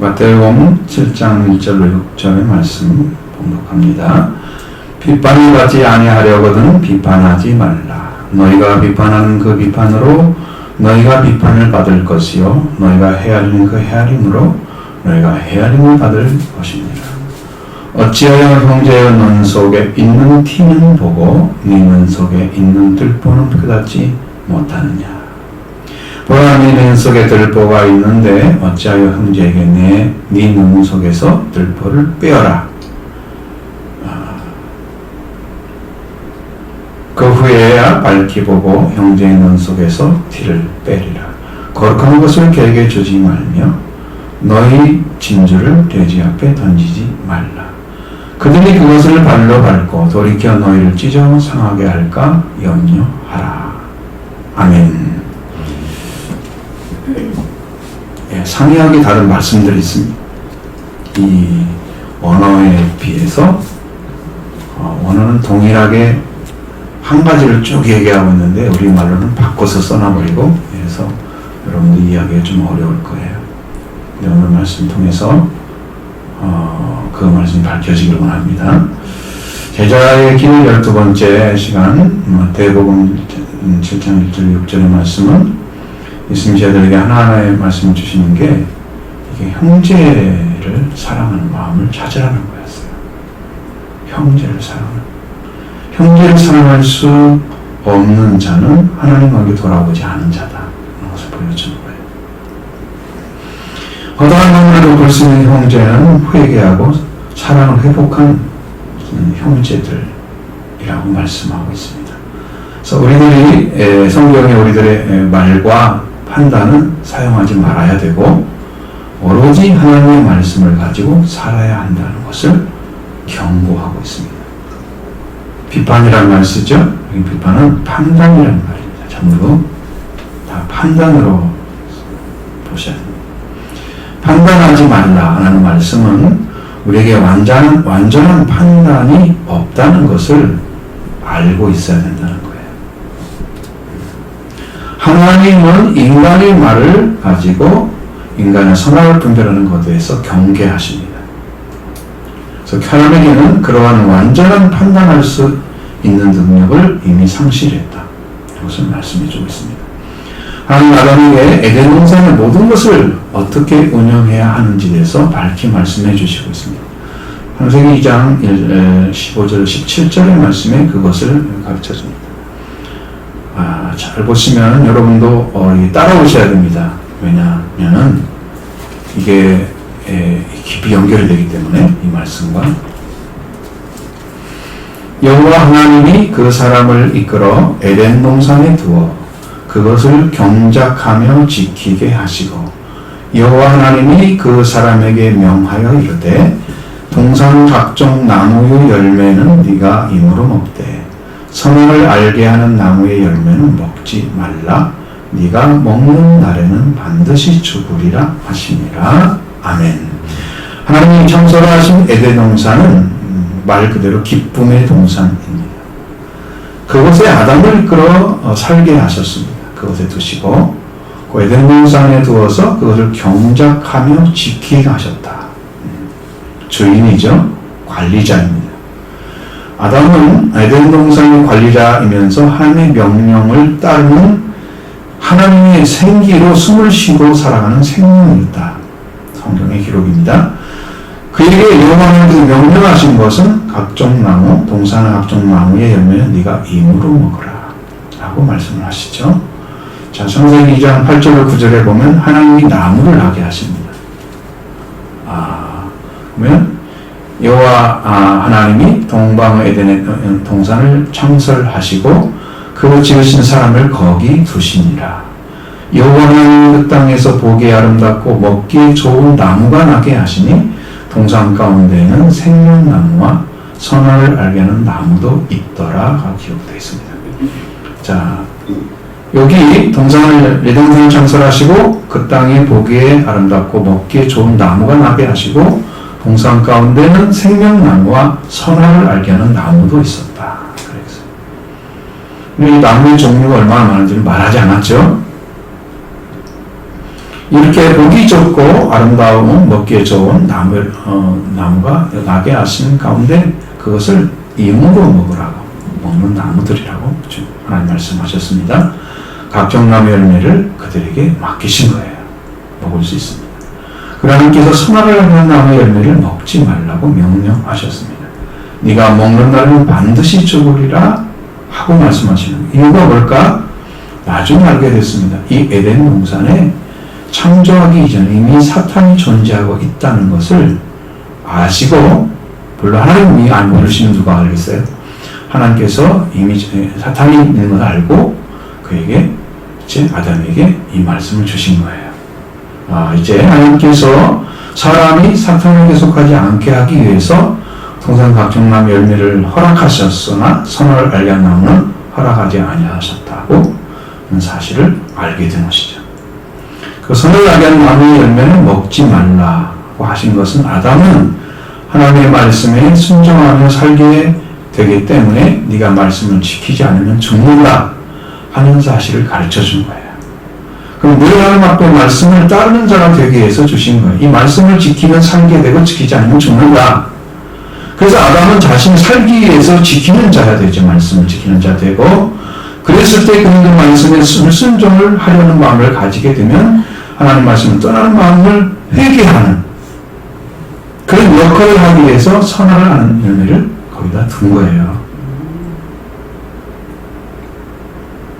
마태복음 7장 1절로 6절의 말씀 봉독합니다. 비판을 받지 아니하려거든 비판하지 말라. 너희가 비판하는 그 비판으로 너희가 비판을 받을 것이요 너희가 헤아리는 그 헤아림으로 너희가 헤아림을 받을 것입니다. 어찌하여 형제의 눈 속에 있는 티는 보고 네 눈 속에 있는 들보는 깨닫지 못하느냐. 보라 네 눈 속에 들보가 있는데 어찌하여 형제에게 네 눈 속에서 들보를 빼어라. 그 후에야 밝히 보고 형제의 눈 속에서 티를 빼리라. 거룩한 것을 개에게 주지 말며 너희 진주를 돼지 앞에 던지지 말라. 그들이 그것을 발로 밟고 돌이켜 너희를 찢어 상하게 할까 염려하라. 아멘. 상이하게 다른 말씀들이 있습니다. 이 언어에 비해서 언어는 동일하게 한 가지를 쭉 얘기하고 있는데 우리말로는 바꿔서 써놔버리고, 그래서 여러분들 이해하기가 좀 어려울 거예요. 근데 오늘 말씀 통해서 그 말씀이 밝혀지길 원합니다. 제자의 길 12번째 시간 마태복음 7장 1절 6절의 말씀은 예수님 제자들에게 하나하나의 말씀을 주시는 게 이게 형제를 사랑하는 마음을 찾으라는 거였어요. 형제를 사랑할 수 없는 자는 하나님에게 돌아오지 않은 자다. 이런 것을 보여주는 거예요. 허다한 눈으로 볼 수 있는 형제는 회개하고 사랑을 회복한 형제들이라고 말씀하고 있습니다. 그래서 우리들이 성경의 우리들의 말과 판단은 사용하지 말아야 되고 오로지 하나님의 말씀을 가지고 살아야 한다는 것을 경고하고 있습니다. 비판이라는 말 쓰죠? 이 비판은 판단이라는 말입니다. 전부 다 판단으로 보셔야 됩니다. 판단하지 말라라는 말씀은 우리에게 완전한 판단이 없다는 것을 알고 있어야 된다는 거예요. 하나님은 인간의 말을 가지고 인간의 선악을 분별하는 것에 대해서 경계하십니다. 그래서 사람에게는 그러한 완전한 판단할 수 있는 능력을 이미 상실했다. 이것을 말씀해주고 있습니다. 하나님 아담에게 에덴 동산의 모든 것을 어떻게 운영해야 하는지에 대해서 밝히 말씀해 주시고 있습니다. 창세기 2장 15절 17절의 말씀에 그것을 가르쳐줍니다. 잘 보시면 여러분도 따라오셔야 됩니다. 왜냐하면 이게 깊이 연결이 되기 때문에 이 말씀과 여호와 하나님이 그 사람을 이끌어 에덴 동산에 두어 그것을 경작하며 지키게 하시고 여호와 하나님이 그 사람에게 명하여 이르되 동산 각종 나무의 열매는 네가 임으로 먹되 선악을 알게 하는 나무의 열매는 먹지 말라. 네가 먹는 날에는 반드시 죽으리라 하시니라. 아멘. 하나님이 창설하신 에덴 동산은 말 그대로 기쁨의 동산입니다. 그곳에 아담을 이끌어 살게 하셨습니다. 그곳에 두시고 그 에덴 동산에 두어서 그것을 경작하며 지키게 하셨다. 주인이죠. 관리자입니다. 아담은 에덴 동산의 관리자이면서 하나님의 명령을 따르는 하나님의 생기로 숨을 쉬고 살아가는 생명이었다. 성경의 기록입니다. 그에게 여호와 하나님께서 명령하신 것은 각종 나무, 동산의 각종 나무의 열매는 네가 임으로 먹으라 라고 말씀을 하시죠. 자, 창세기 2장 8절과 9절에 보면 하나님이 나무를 나게 하십니다. 그러면 여호와 하나님이 동방의 에덴의 동산을 창설하시고 그 지으신 사람을 거기 두시니라. 여호와 하나님 그 땅에서 보기에 아름답고 먹기에 좋은 나무가 나게 하시니 동산 가운데에는 생명나무와 선악을 알게 하는 나무도 있더라가 기록되어 있습니다. 자, 여기 에덴 동산을 창설하시고 그 땅에 보기에 아름답고 먹기에 좋은 나무가 나게 하시고 동산 가운데는 생명나무와 선악을 알게 하는 나무도 있었다. 그래서 이 나무의 종류가 얼마나 많은지는 말하지 않았죠. 이렇게 보기 좋고 아름다운 먹기에 좋은 나무가 나게 하신 가운데 그것을 이무로 먹으라고, 먹는 나무들이라고 하나님 말씀하셨습니다. 각종 나무 열매를 그들에게 맡기신 거예요. 먹을 수 있습니다. 그러나 하나님께서 선악을 하는 나무 열매를 먹지 말라고 명령하셨습니다. 네가 먹는 날은 반드시 죽으리라 하고 말씀하시는 거예요. 이유가 뭘까? 나중에 알게 됐습니다. 이 에덴 동산에 창조하기 이전에 이미 사탄이 존재하고 있다는 것을 아시고, 물론 하나님이 안 모르시는 누가 알겠어요? 하나님께서 이미 사탄이 있는 걸 알고 그에게, 이제 아담에게 이 말씀을 주신 거예요. 이제 하나님께서 사람이 사탄에게 속하지 않게 하기 위해서 동산 각종 나무 열매를 허락하셨으나 선을 알게 한 나무는 허락하지 아니하셨다고 사실을 알게 된 것이죠. 그 선을 알게 한 나무의 열매는 먹지 말라고 하신 것은 아담은 하나님의 말씀에 순종하며 살게 되기 때문에 네가 말씀을 지키지 않으면 죽는다 하는 사실을 가르쳐 준 거예요. 그럼 늘 하나님 앞에 말씀을 따르는 자가 되기 위해서 주신 거예요. 이 말씀을 지키면 살게 되고 지키지 않으면 죽는다. 그래서 아담은 자신이 살기 위해서 지키는 자가 되죠. 말씀을 지키는 자 되고, 그랬을 때 그는 그 말씀에 순종을 하려는 마음을 가지게 되면 하나님 말씀을 떠나는 마음을 회개하는 그런 역할을 하기 위해서 선악을 하는 열매를 거기다 둔 거예요.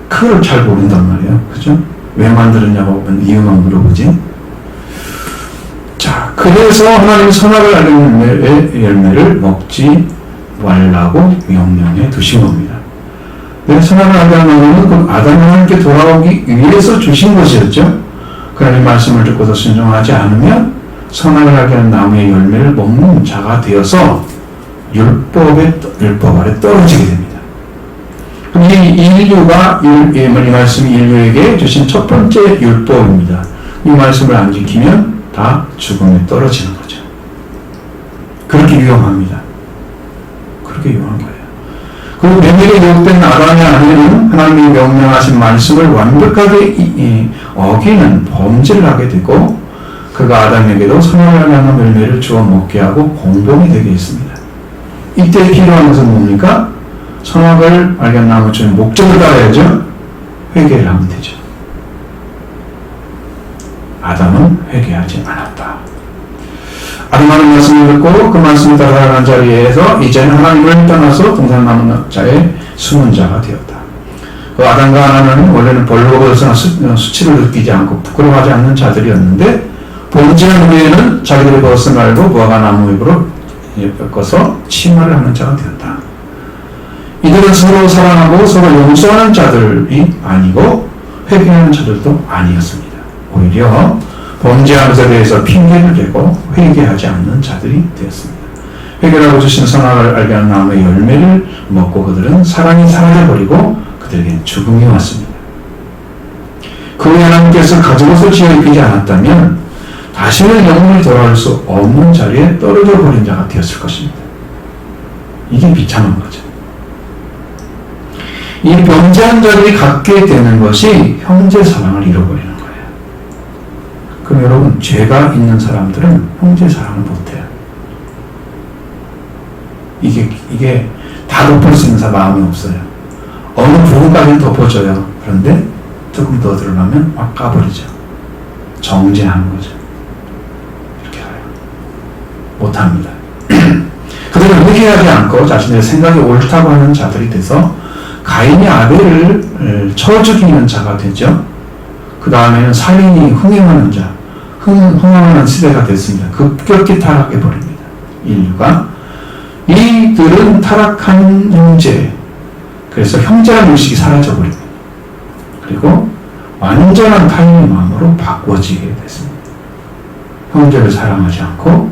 그걸 잘 모른단 말이에요. 그죠? 왜 만들었냐고 이유만 물어보지. 자, 그래서 하나님이 선악을 알는 열매를 먹지 말라고 명령해 두신 겁니다. 선악을 알게 하는 열매는 그 아담이 하나님께 돌아오기 위해서 주신 것이었죠. 그러니 말씀을 듣고서 순종하지 않으면 선악을 알게 하는 나무의 열매를 먹는 자가 되어서 율법 아래 떨어지게 됩니다. 이 인류가 이 말씀이 인류에게 주신 첫 번째 율법입니다. 이 말씀을 안 지키면 다 죽음에 떨어지는 거죠. 그렇게 위험합니다. 그렇게 위험한 거예요. 그 뱀에게 유혹된 아담의 아내는 하나님이 명령하신 말씀을 완벽하게 어기는 범죄를 하게 되고, 그가 아담에게도 선악을 하는 열매를 주어 먹게 하고 공범이 되게 했습니다. 이때 필요한 것은 뭡니까? 선악을 알게 한 나무 주는 목적을 따라야죠. 회개를 하면 되죠. 아담은 회개하지 않았다. 아담은 말씀을 듣고 그 말씀을 따라가는 자리에서 이제는 하나님을 떠나서 동산 자의 숨은 자가 되었다. 그 아담과 하나는 원래는 벌거벗으나 수치를 느끼지 않고 부끄러워하지 않는 자들이었는데, 범죄한 후에는 자기들의 벗은 말고 무화과 나무 잎으로 엮어서 침화를 하는 자가 되었다. 이들은 서로 사랑하고 서로 용서하는 자들이 아니고 회개하는 자들도 아니었습니다. 오히려 범죄한 것에 대해서 핑계를 대고 회개하지 않는 자들이 되었습니다. 회개라고 주신 선악을 알게 하는 나무의 열매를 먹고 그들은 사랑이 사라져버리고 그들에겐 죽음이 왔습니다. 그 후에 하나님께서 가죽옷을 지어 입히지 않았다면 다시는 영원히 돌아올 수 없는 자리에 떨어져 버린 자가 되었을 것입니다. 이게 비참한 거죠. 이 범죄한 자들이 갖게 되는 것이 형제 사랑을 잃어버리는 거예요. 그럼 여러분, 죄가 있는 사람들은 형제 사랑을 못해요. 이게 다 덮을 수 있는 사람 마음이 없어요. 어느 부분까지는 덮어줘요. 그런데 조금 더 들어가면 막 까버리죠. 정죄하는 거죠. 이렇게 해요. 못합니다. 그들은 회개하지 않고 자신의 생각이 옳다고 하는 자들이 돼서 가인이 아벨을 쳐 죽이는 자가 되죠. 그 다음에는 살인이 흥행하는 자, 흥행하는 시대가 됐습니다. 급격히 타락해 버립니다. 인류가. 이들은 타락한 형제, 그래서 형제라는 의식이 사라져 버립니다. 그리고 완전한 타인의 마음으로 바꿔지게 됐습니다. 형제를 사랑하지 않고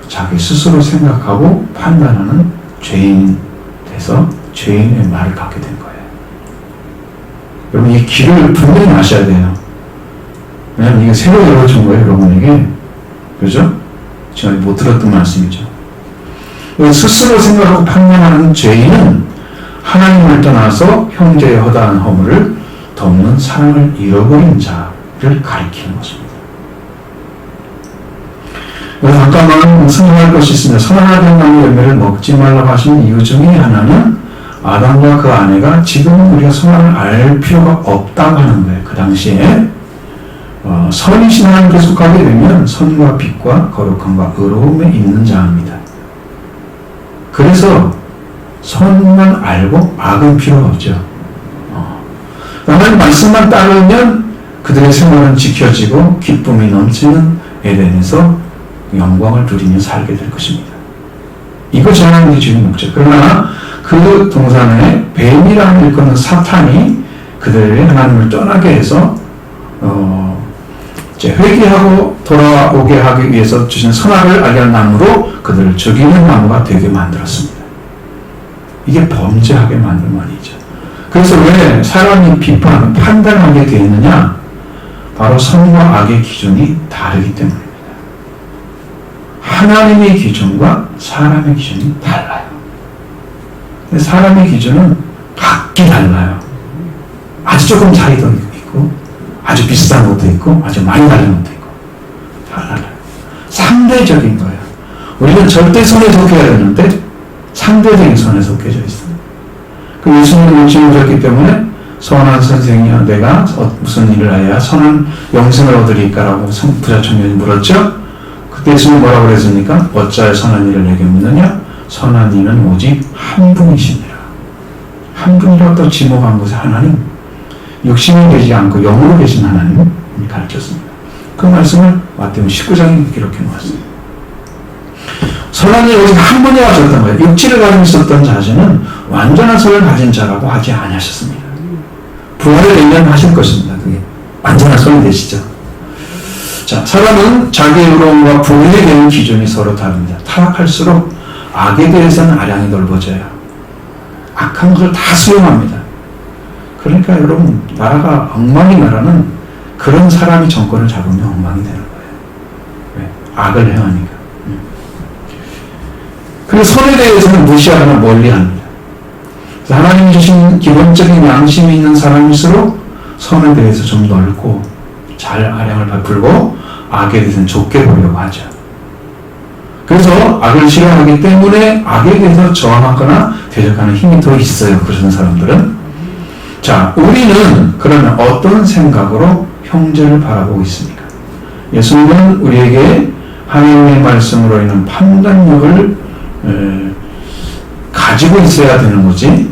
자기 스스로 생각하고 판단하는 죄인 돼서 죄인의 말을 갖게 된 거예요. 여러분, 이 길을 분명히 아셔야 돼요. 왜냐하면 이게 새로 열어준 거예요, 여러분에게. 그죠? 지금 못 들었던 말씀이죠. 스스로 생각하고 판단하는 죄인은 하나님을 떠나서 형제의 허다한 허물을 덮는 사랑을 잃어버린 자를 가리키는 것입니다. 잠깐만 선언할 것이 있습니다. 선언하는 나무 열매를 먹지 말라고 하시는 이유 중에 하나는 아담과 그 아내가 지금은 우리가 선언을 알 필요가 없다고 하는 거예요. 그 당시에 선이신 하나님께 속하게 되면 선과 빛과 거룩함과 의로움에 있는 자입니다. 그래서 선만 알고 악은 필요가 없죠. 하나님 말씀만 따르면 그들의 생활은 지켜지고 기쁨이 넘치는 에덴에서 영광을 누리며 살게 될 것입니다. 이것이 하나님의 주인 목적. 그러나 그 동산에 뱀이라는 일컫는 사탄이 그들의 하나님을 떠나게 해서 회개하고 돌아오게 하기 위해서 주신 선악을 알게 하는 나무로 그들을 죽이는 나무가 되게 만들었습니다. 이게 범죄하게 만든 말이죠. 그래서 왜 사람이 판단하게 되어 있느냐? 바로 선과 악의 기준이 다르기 때문입니다. 하나님의 기준과 사람의 기준이 달라요. 근데 사람의 기준은 각기 달라요. 아주 조금 차이도 있고, 아주 비슷한 것도 있고, 아주 많이 다른 것도 있고, 다 달라요. 상대적인 거예요. 우리는 절대선에 속해야 되는데 상대적인 선에 속해져 있어요. 그 예수님을 용신하셨기 때문에 선한 선생이여 내가 무슨 일을 해야 선한 영생을 얻으리까라고 부자 청년이 물었죠. 그때 예수님이 뭐라고 그랬습니까? 어찌하여 선한 일을 내게 묻느냐? 선한 이는 오직 한 분이시니라. 한 분이라고 또 지목한 것은 하나님, 육신이 되지 않고 영으로 계신 하나님이 가르쳤습니다. 그 말씀을 마태복음 19장에 기록해 놓았습니다. 선한 일 오직 한 분이 하셨던 거예요. 육체를 가지고 있었던 자신은 완전한 선을 가진 자라고 하지 않으셨습니다. 부활을 예언하실 것입니다. 그게 완전한 선이 되시죠. 자, 사람은 자기의 의로움과 부활에 대한 기준이 서로 다릅니다. 타락할수록 악에 대해서는 아량이 넓어져요. 악한 것을 다 수용합니다. 그러니까 여러분, 나라가 엉망인 나라는 그런 사람이 정권을 잡으면 엉망이 되는 거예요. 왜? 악을 행하니까. 그리고 선에 대해서는 무시하거나 멀리합니다. 하나님이 주신 기본적인 양심이 있는 사람일수록 선에 대해서 좀 넓고 잘 아량을 베풀고 악에 대해서는 좁게 보려고 하죠. 그래서 악을 싫어하기 때문에 악에 대해서 저항하거나 대적하는 힘이 더 있어요. 그런 사람들은. 자, 우리는 그러면 어떤 생각으로 형제를 바라보고 있습니까? 예수님은 우리에게 하나님의 말씀으로 인한 판단력을 가지고 있어야 되는 거지,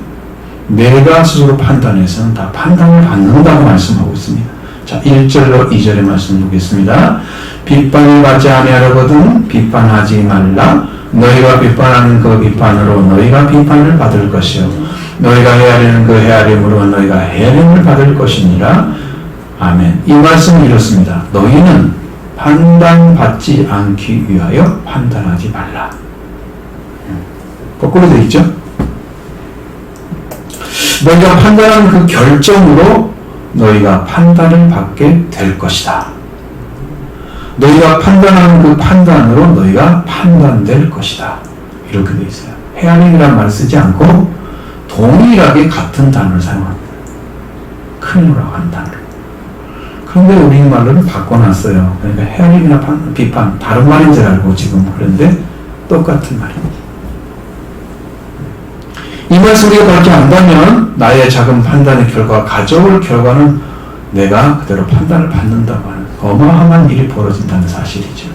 내가 스스로 판단해서는 다 판단을 받는다고 말씀하고 있습니다. 자, 1절로 2절의 말씀 보겠습니다. 비판을 받지 아니하려거든 비판하지 말라. 너희가 비판하는 그 비판으로 너희가 비판을 받을 것이요 너희가 헤아리는 그 헤아림으로 너희가 헤아림을 받을 것이니라. 아멘. 이 말씀은 이렇습니다. 너희는 판단받지 않기 위하여 판단하지 말라. 거꾸로 되어 있죠? 너희가 판단한 그 결정으로 너희가 판단을 받게 될 것이다. 너희가 판단하는 그 판단으로 너희가 판단될 것이다. 이렇게 되어 있어요. 헤아림이라는 말을 쓰지 않고 동일하게 같은 단어를 사용합니다. 큰이라고 하는 단어를. 그런데 우리말로는 바꿔놨어요. 그러니까 헤아림이나 비판, 다른 말인 줄 알고 지금 그런데 똑같은 말입니다. 이 말씀을 우리가 그렇게 안다면 나의 작은 판단의 결과, 가져올 결과는 내가 그대로 판단을 받는다고 하는 어마어마한 일이 벌어진다는 사실이죠.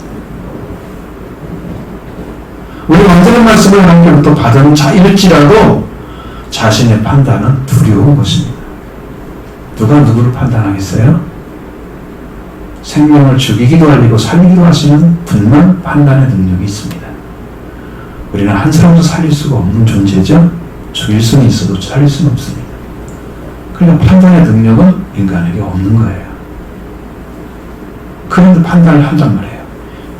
우리 완전한 말씀을 하나님께로부터 받은 자일지라도 자신의 판단은 두려운 것입니다. 누가 누구를 판단하겠어요? 생명을 죽이기도 하고 살리기도 하시는 분명 판단의 능력이 있습니다. 우리는 한 사람도 살릴 수가 없는 존재죠. 죽일 수는 있어도 살릴 수는 없습니다. 그러니까 판단의 능력은 인간에게 없는 거예요. 그런데 판단을 한단 말이에요.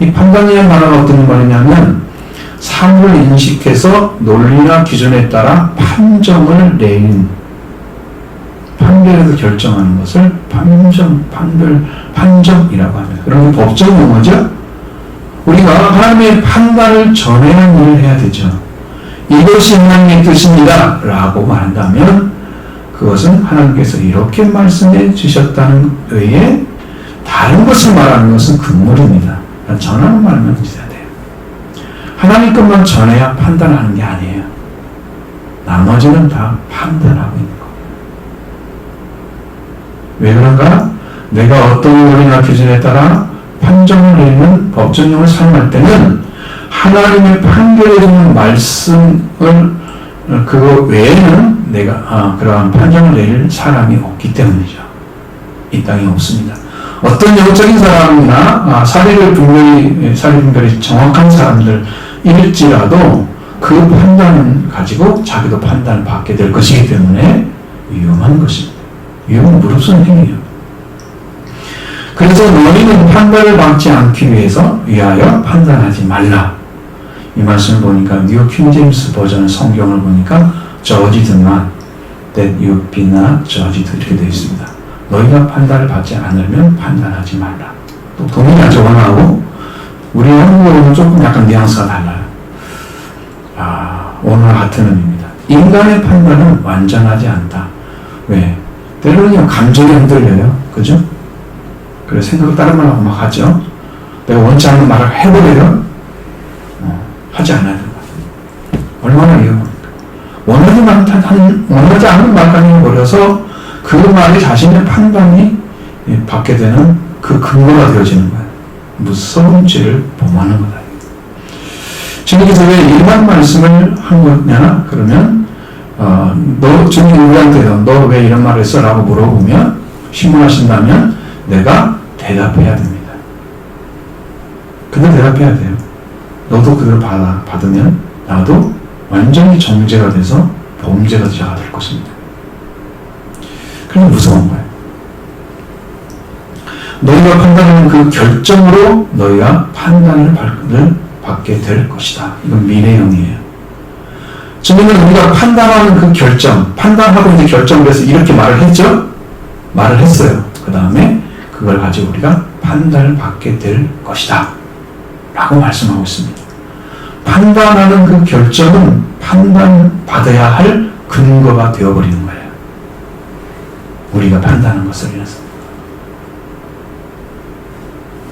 이 판단이라는 단어가 어떤 말이냐면 사물을 인식해서 논리나 기준에 따라 판정을 내린, 판별해서 결정하는 것을 판정이라고 합니다. 그럼 법적 용어죠? 우리가 하나님의 판단을 전하는 일을 해야 되죠. 이것이 하나님의 뜻입니다 라고 말한다면 그것은 하나님께서 이렇게 말씀해 주셨다는 의에 다른 것을 말하는 것은 금물입니다. 전하는 말만 해야 돼요. 하나님 것만 전해야 판단하는 게 아니에요. 나머지는 다 판단하고 있는 거예요. 왜 그런가? 내가 어떤 원리나 기준에 따라 판정을 내리는 법정형을 사용할 때는 하나님의 판결해 주는 말씀을 그거 외에는 내가 그러한 판정을 내릴 사람이 없기 때문이죠. 이 땅에 없습니다. 어떤 영적인 사람이나 사례 분별이 정확한 사람들일지라도 그 판단을 가지고 자기도 판단을 받게 될 것이기 때문에 위험한 것입니다. 위험은 무릅쓰는 행위예요. 그래서 너희는 판단을 받지 않기 위하여 판단하지 말라. 이 말씀을 보니까 뉴 킹 제임스 버전 성경을 보니까 judge not that you be not judged 이렇게 되어 있습니다. 너희가 판단을 받지 않으면 판단하지 말라. 또 동일한 적어나오고 우리 한국어로는 조금 약간 뉘앙스가 달라요. 오늘 같은 의미입니다. 인간의 판단은 완전하지 않다. 왜? 때로는 감정이 흔들려요. 그죠? 그래서 생각을 다른 말하고 막 하죠. 내가 원치 않는 말을 해버려요. 하지 않아야 된다. 얼마나 위험합니까? 원하지 않는 말까지 해버려서 그 말이 자신의 판단이 받게 되는 그 근거가 되어지는 거예요. 무서운 죄를 범하는 거다. 지금 여기서 왜 일반 말씀을 한 거냐? 그러면 지금 우리한테요. 너 왜 이런 말을 했어? 라고 물어보면 신문하신다면 내가 대답해야 됩니다. 근데 대답해야 돼요. 너도 그대로 받으면 나도 완전히 정죄가 돼서 범죄자가 될 것입니다. 그래서 무서운 거예요. 너희가 판단하는 그 결정으로 너희가 판단을 받게 될 것이다. 이건 미래형이에요. 지금은 우리가 판단하는 그 결정, 판단하고 이제 결정을 해서 이렇게 말을 했죠? 말을 했어요. 그 다음에 그걸 가지고 우리가 판단을 받게 될 것이다. 라고 말씀하고 있습니다. 판단하는 그 결정은 판단받아야 할 근거가 되어버리는 거예요. 우리가 판단하는 것을 인해서.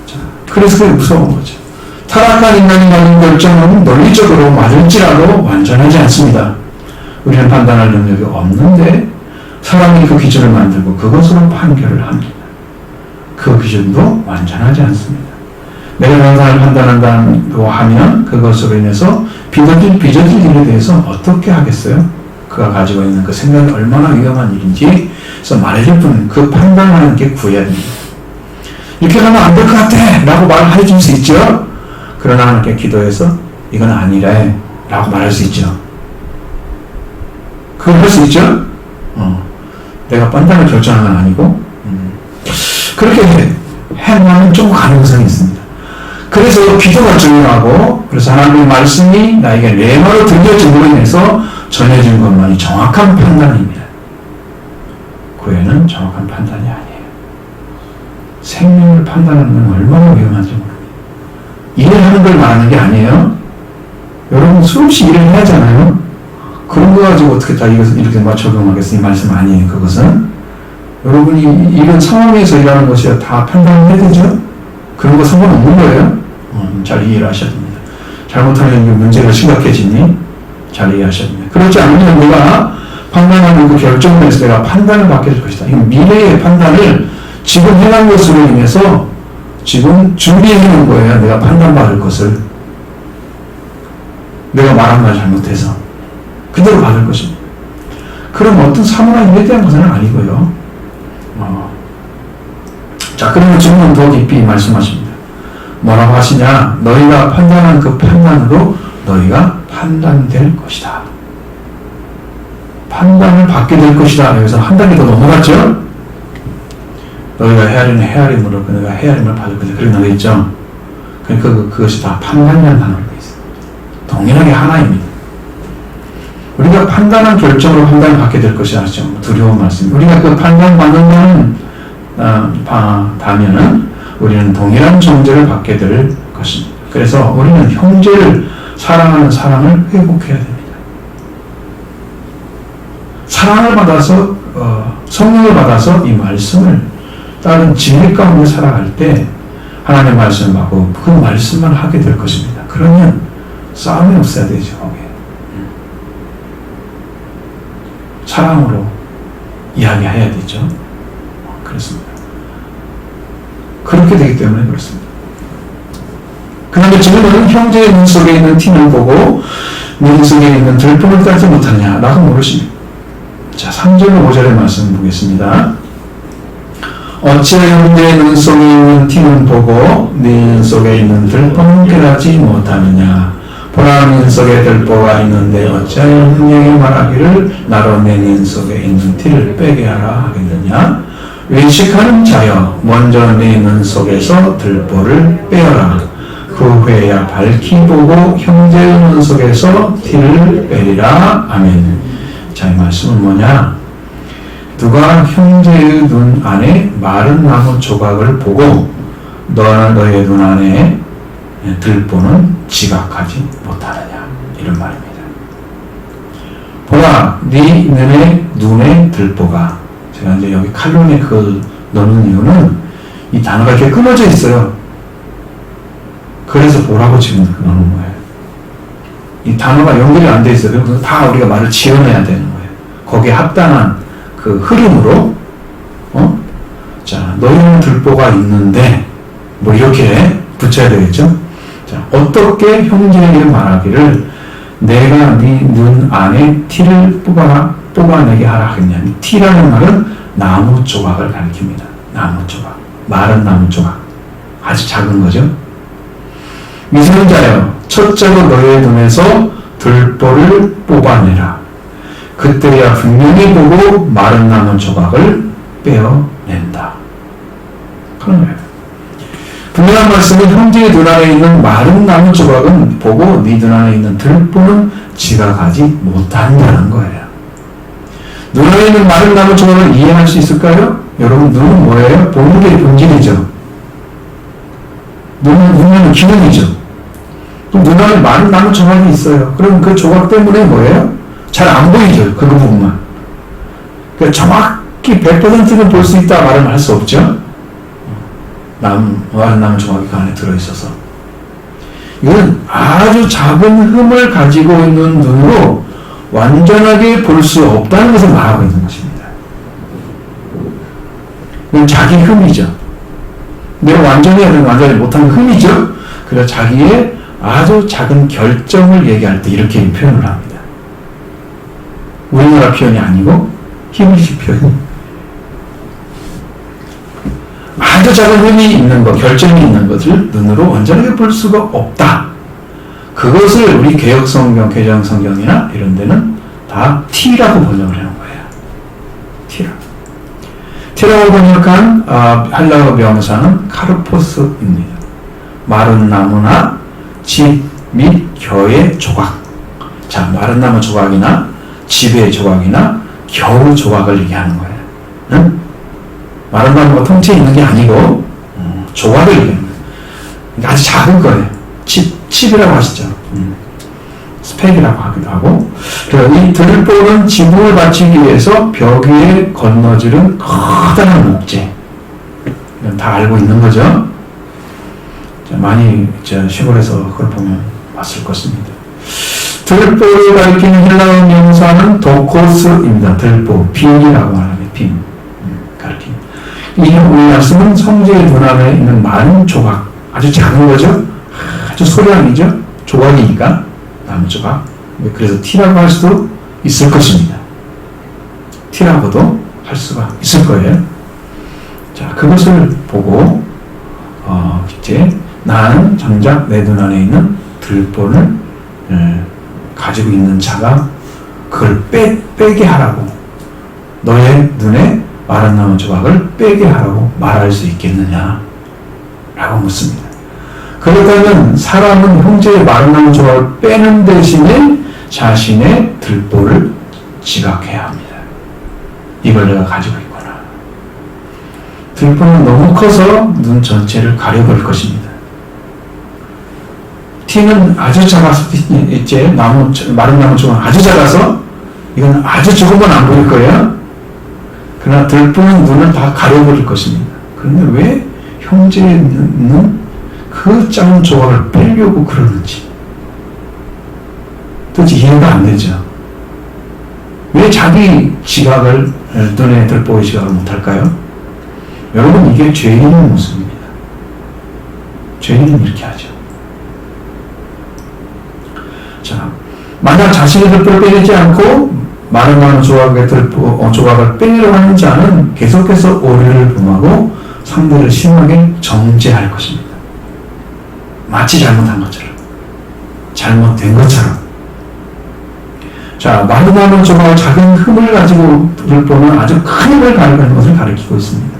자, 그래서 그게 무서운 거죠. 타락한 인간이 하는 결정은 논리적으로 맞을지라도 완전하지 않습니다. 우리는 판단할 능력이 없는데 사람이 그 기준을 만들고 그것으로 판결을 합니다. 그 기준도 완전하지 않습니다. 내가 영상을 판단한다고 하면 그것으로 인해서 빚어질 일에 대해서 어떻게 하겠어요? 그가 가지고 있는 그 생각이 얼마나 위험한 일인지 그래서 말해줄 뿐 그 판단하는 게 구해야 됩니다. 이렇게 하면 안 될 것 같아! 라고 말을 해줄 수 있죠? 그러나 하나님께 기도해서 이건 아니래 라고 말할 수 있죠. 그걸 할 수 있죠? 내가 판단을 결정한 건 아니고 그렇게 해나가면 좀 가능성이 있습니다. 그래서 기도가 중요하고 그래서 하나님의 말씀이 나에게 레마로 들려짐으로 인해서 전해진 것만이 정확한 판단입니다. 그 외에는 정확한 판단이 아니에요. 생명을 판단하는 건 얼마나 위험한지 모릅니다. 일을 하는 걸 말하는 게 아니에요. 여러분 수없이 일을 해야 하잖아요. 그런 거 가지고 어떻게 다 이것을 이렇게 적용하겠어? 이 말씀 아니에요. 그것은 여러분이 이런 상황에서 일하는 것이 다 판단해야 되죠? 그런 거 상관없는 거예요. 잘 이해를 하셔야 됩니다. 잘못하면 문제가 심각해지니 잘 이해하셔야 됩니다. 그렇지 않으면 내가 판단하는 그 결정을 해서 내가 판단을 받게 될 것이다. 이 미래의 판단을 지금 해난 것으로 인해서 지금 준비해 놓은 거예요. 내가 판단받을 것을. 내가 말한 말 잘못해서. 그대로 받을 것입니다. 그럼 어떤 사무나 일에 대한 것은 아니고요. 자, 그러면 지금은 더 깊이 말씀하십니다. 뭐라고 하시냐? 너희가 판단한 그 판단으로 너희가 판단될 것이다. 판단을 받게 될 것이다. 여기서 한 단계 더 넘어갔죠? 너희가 헤아리는 헤아림으로 너희가 헤아림을 받을 것이다. 그렇게 나와 있죠? 그러니까 그것이 다 판단이라는 단어로 되어 있어요. 동일하게 하나입니다. 우리가 판단한 결정으로 판단을 받게 될 것이 아시죠? 두려운 말씀. 우리가 그 판단받는 다면은 우리는 동일한 정죄를 받게 될 것입니다. 그래서 우리는 형제를 사랑하는 사랑을 회복해야 됩니다. 사랑을 받아서 성령을 받아서 이 말씀을 따른 진리 가운데 살아갈 때 하나님의 말씀을 받고 그 말씀만 하게 될 것입니다. 그러면 싸움이 없어야 되죠. 거기에. 사랑으로 이야기해야 되죠. 그렇습니다. 그렇게 되기 때문에 그렇습니다. 그런데 지금은 형제의 눈 속에 있는 티를 보고 눈 속에 있는 들뽕을 따지 못하냐? 라고 물으십니다. 자, 3절로 5절의 말씀 보겠습니다. 어찌하여 형제의 눈 속에 있는 티는 보고 네 눈 속에 있는 들뽕은 깨닫지 못하느냐? 보라, 눈 속에 들보가 있는데 어찌하여 형제에게 말하기를 나로 내 눈 속에 있는 티를 빼게 하라 하겠느냐? 외식하는 자여, 먼저 네 눈 속에서 들보를 빼어라. 그 후에야 밝히 보고 형제의 눈 속에서 티를 빼리라. 아멘. 자, 이 말씀은 뭐냐? 누가 형제의 눈 안에 마른 나무 조각을 보고 너의 눈 안에 들보는 지각하지 못하느냐, 이런 말입니다. 보라, 네 눈에 들보가, 제가 이제 여기 칼럼에 그걸 넣는 이유는 이 단어가 이렇게 끊어져 있어요. 그래서 보라고 지금 넣는 거예요. 이 단어가 연결이 안 돼 있어요. 그래서 다 우리가 말을 지어내야 되는 거예요. 거기에 합당한 그 흐름으로, 자, 너희는 들보가 있는데, 뭐 이렇게 붙여야 되겠죠? 자, 어떻게 형제에게 말하기를 내가 네 눈 안에 티를 뽑아내게 하라 하겠냐. 티라는 말은 나무 조각을 가리킵니다. 나무 조각. 마른 나무 조각. 아주 작은 거죠. 미성자여, 첫째로 너의 눈에서 들보를 뽑아내라. 그때야 분명히 보고 마른 나무 조각을 빼어낸다. 그런 거예요. 분명한 말씀은 형제의 눈 안에 있는 마른 나무 조각은 보고 네 눈 안에 있는 들보는 지각하지 못한다는 거예요. 눈 안에 있는 마른 나무 조각을 이해할 수 있을까요? 여러분, 눈은 뭐예요? 보는 게 본질이죠. 눈은 기능이죠. 그럼 눈 안에 마른 나무 조각이 있어요. 그럼 그 조각 때문에 뭐예요? 잘 안 보이죠. 그 부분만. 그러니까 정확히 100%는 볼 수 있다 말은 할 수 없죠. 마른 나무 조각이 그 안에 들어있어서. 이건 아주 작은 흠을 가지고 있는 눈으로 완전하게 볼 수 없다는 것을 말하고 있는 것입니다. 이건 자기 흠이죠. 내가 완전히 못하는 흠이죠. 그래서 자기의 아주 작은 결정을 얘기할 때 이렇게 표현을 합니다. 우리나라 표현이 아니고 히브리 표현. 아주 작은 흠이 있는 것, 결정이 있는 것을 눈으로 완전하게 볼 수가 없다. 그것을 우리 개혁성경, 개정성경이나 이런 데는 다 T라고 번역을 하는 거예요. T라고. T라고 번역한 헬라어 명사는 카르포스입니다. 마른 나무나 집 및 겨의 조각. 자, 마른 나무 조각이나 집의 조각이나 겨우 조각을 얘기하는 거예요. 응? 마른 나무가 통째에 있는 게 아니고 조각을 얘기하는 거예요. 그러니까 아주 작은 거예요. 칩이라고 하시죠. 스펙이라고 하기도 하고. 그리고 이 들보는 지붕을 받치기 위해서 벽 위에 건너지른 커다란 목재. 이건 다 알고 있는 거죠. 많이 시골에서 그걸 보면 봤을 것입니다. 들보를 가리키는 헬라어 명사는 도코스입니다. 들보, 빔이라고 하는 빔 가리킵니다. 이 말씀은 성제의 눈 안에 있는 많은 조각, 아주 작은 거죠. 아주 소량이죠. 조각이니까 나무 조각. 그래서 T라고 할 수도 있을 것입니다. T라고도 할 수가 있을 거예요. 자, 그것을 보고 이제 나는 정작 내 눈 안에 있는 들보를 가지고 있는 자가 그걸 빼게 하라고, 너의 눈에 마른 나무 조각을 빼게 하라고 말할 수 있겠느냐 라고 묻습니다. 그렇다면 사람은 형제의 마른 나무 조각을 빼는 대신에 자신의 들보를 지각해야 합니다. 이걸 내가 가지고 있구나. 들보는 너무 커서 눈 전체를 가려버릴 것입니다. T는 아주 작아서 이제 마른 나무 조각 아주 작아서 이건 아주 조금은 안 보일 거예요. 그러나 들보는 눈을 다 가려버릴 것입니다. 그런데 왜 형제의 눈은 그 작은 조각을 빼려고 그러는지 도대체 이해가 안 되죠. 왜 자기 지각을 눈에 들보이 지각을 못할까요? 여러분, 이게 죄인의 모습입니다. 죄인은 이렇게 하죠. 자, 만약 자신의 들보를 빼내지 않고 많은 조각을 빼내려고 하는 자는 계속해서 오류를 범하고 상대를 심하게 정죄할 것입니다. 마치 잘못한 것처럼, 잘못된 것처럼. 자, 많은 조각을 작은 흠을 가지고 들보는 아주 큰 힘을 가지는 것을 가리키고 있습니다.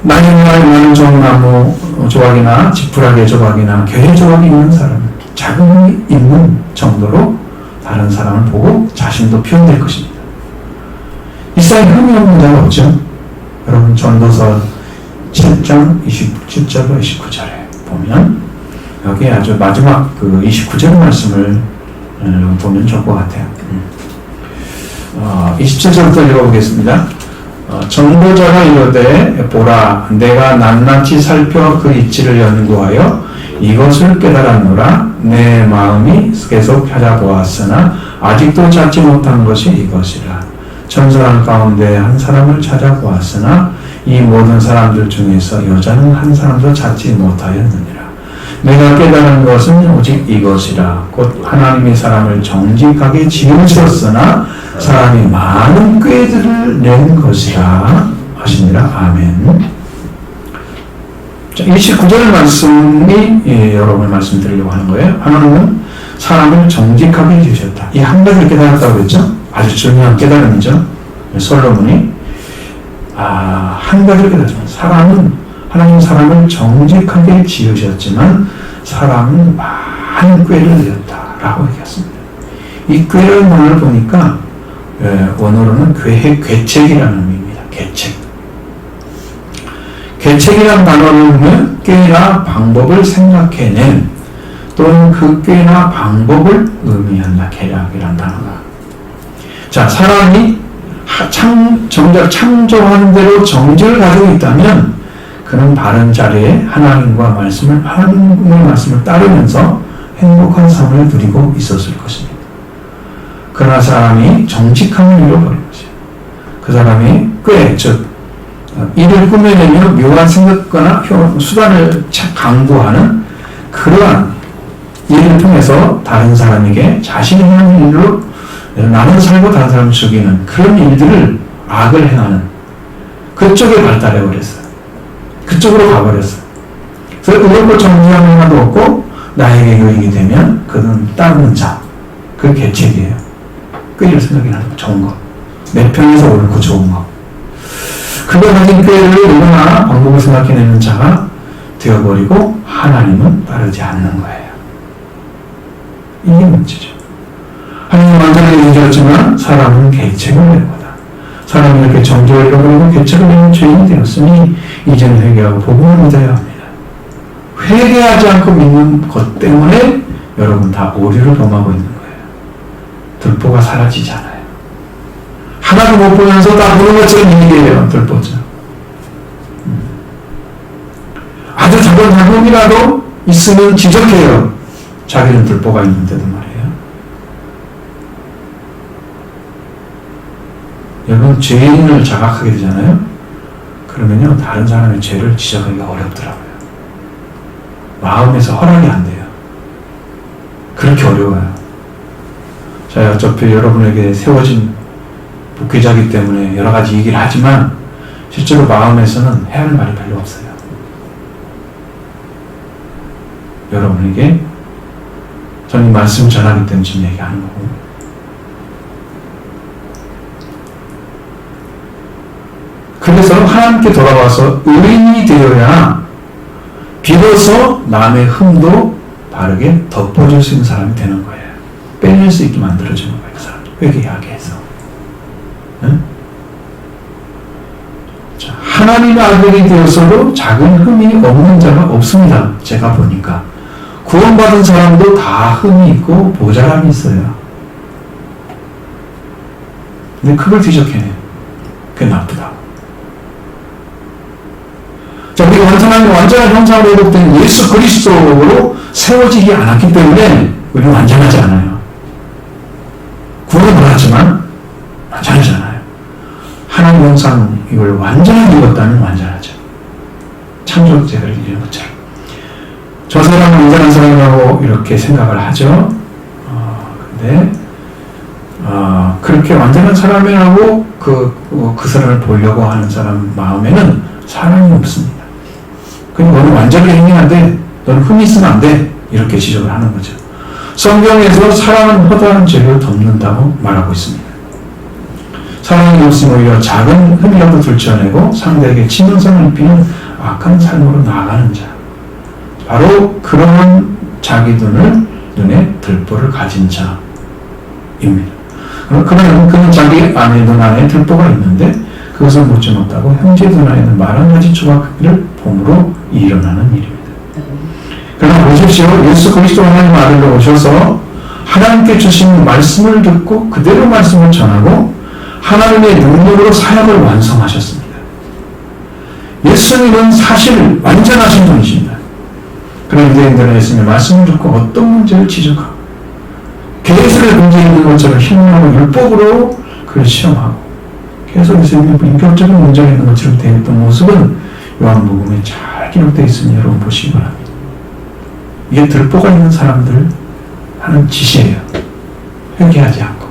많은 종나무 조각이나 지푸라기 조각이나 괴 조각이 있는 사람은 작은 흠이 있는 정도로 다른 사람을 보고 자신도 표현될 것입니다. 이 세상에 흠이 없는 자가 없죠. 여러분, 전도서 7장 27절과 29절에 보면 여기 아주 마지막 그 29절 말씀을 보면 좋을 것 같아요. 27절부터 읽어보겠습니다. 전도자가 이르되 보라, 내가 낱낱이 살펴 그 이치를 연구하여 이것을 깨달았노라. 내 마음이 계속 찾아보았으나 아직도 찾지 못한 것이 이것이라. 천사람 가운데 한 사람을 찾아보았으나 이 모든 사람들 중에서 여자는 한 사람도 찾지 못하였느니라. 내가 깨달은 것은 오직 이것이라. 곧 하나님이 사람을 정직하게 지으셨으나 사람이 많은 꾀들을 낸 것이라 하시니라. 아멘. 자, 29절 말씀이 여러분을 말씀드리려고 하는 거예요. 하나님은 사람을 정직하게 지으셨다. 이 한 가지를 깨달았다고 그랬죠? 아주 중요한 깨달음이죠. 솔로몬이 한 가지를 깨달았지만 하나님 사람을 정직하게 지으셨지만 사람은 많은 꾀를 내었다라고 얘기했습니다. 이 꾀라는 말을 보니까 원어로는 괴책이라는 의미입니다. 괴책이라는 단어를 보면 꾀나 방법을 생각해낸 또는 그 꾀나 방법을 의미한다. 계략이라는 단어가. 자, 사람이 정작 창조한 대로 정직을 가지고 있다면 그는 바른 자리에 하나님의 말씀을 따르면서 행복한 삶을 누리고 있었을 것입니다. 그러나 사람이 정직함을 잃어버린 것이에요. 그 사람이 즉 이를 꾸며내며 묘한 생각거나 수단을 강구하는 그러한 일을 통해서 다른 사람에게 자신이 하는 일로 나는 살고 다른 사람을 죽이는 그런 일들을 악을 행하는 그쪽에 발달해버렸어요. 그쪽으로 가버렸어요. 그래서 의롭고 정직한 하나도 없고 나에게 유익이 되면 그는 따르는 자. 그게 계책이에요. 꾀를 생각하는 거, 좋은 거. 내 편에서 옳고 좋은 거. 그가 가진 꾀를 얼마나 방법을 생각해내는 자가 되어버리고 하나님은 따르지 않는 거예요. 이게 문제죠. 하나님은 완전하게 인정했지만 사람은 계책을 내는 거다. 사람이 이렇게 정직을 잃어버리고 계책을 내는 죄인이 되었으니 이제는 회개하고 복음을 믿어야 합니다. 회개하지 않고 믿는 것 때문에 여러분 다 오류를 범하고 있는 거예요. 들보가 사라지지 않아요. 하나도 못 보면서 다 보는 것처럼 얘기해요. 들보죠. 아주 작은 작품이라도 있으면 지적해요. 자기는 들보가 있는데도 말이에요. 여러분, 죄인을 자각하게 되잖아요. 그러면요, 다른 사람의 죄를 지적하기가 어렵더라고요. 마음에서 허락이 안 돼요. 그렇게 어려워요. 자, 어차피 여러분에게 세워진 목회자이기 때문에 여러 가지 얘기를 하지만 실제로 마음에서는 해야 할 말이 별로 없어요. 여러분에게 저는 말씀 전하기 때문에 지금 얘기하는 거고. 그래서 하나님께 돌아와서 의인이 되어야 비로소 남의 흠도 바르게 덮어줄 수 있는 사람이 되는 거예요. 빼낼 수 있게 만들어주는 거예요. 그 사람 회개하게 해서. 응? 자, 하나님의 아들이 되어서도 작은 흠이 없는 자가 없습니다. 제가 보니까 구원받은 사람도 다 흠이 있고 모자람이 있어요. 근데 그걸 뒤적해내요. 그게 나쁘다. 자, 우리가 하나님의 완전한 형상으로 회복된 예수 그리스도로 세워지지 않았기 때문에 우리는 완전하지 않아요. 구원을 받았지만 완전하지 않아요. 하나님 형상 이걸 완전하게 입었다면 완전하죠. 창조제를 이루는 것처럼. 저 사람은 완전한 사람이라고 이렇게 생각을 하죠. 근데 그렇게 완전한 사람이라고 그 사람을 보려고 하는 사람 마음에는 사랑이 없습니다. 그냥 너는 완전히 행해야 돼. 너는 흠이 있으면 안 돼. 이렇게 지적을 하는 거죠. 성경에서 사랑은 허다한 죄를 덮는다고 말하고 있습니다. 사랑이 없으면 오히려 작은 흠이라도 들춰내고 상대에게 치명상을 입히는 악한 삶으로 나아가는 자. 바로 그런 자기 눈에 들보를 가진 자입니다. 그는 자기 눈 안에 들보가 있는데 그것을 묻지 못하고 형제 눈 안에는 말 한 가지 조각을 봄으로 일어나는 일입니다. 그러나 보십시오. 예수 그리스도 하나님 아들로 오셔서 하나님께 주신 말씀을 듣고 그대로 말씀을 전하고 하나님의 능력으로 사역을 완성하셨습니다. 예수님은 사실 완전하신 분이십니다. 그런 유대인들은 예수님의 말씀을 듣고 어떤 문제를 지적하고 계시를 문제있는 것처럼 힘하고 율법으로 그를 시험하고 계속 예수님의 인격적인 문제가 있는 것처럼 되었던 모습은 요한복음에 잘 기록되어 있으니 여러분 보시기 바랍니다. 이게 들보가 있는 사람들 하는 짓이에요. 회개하지 않고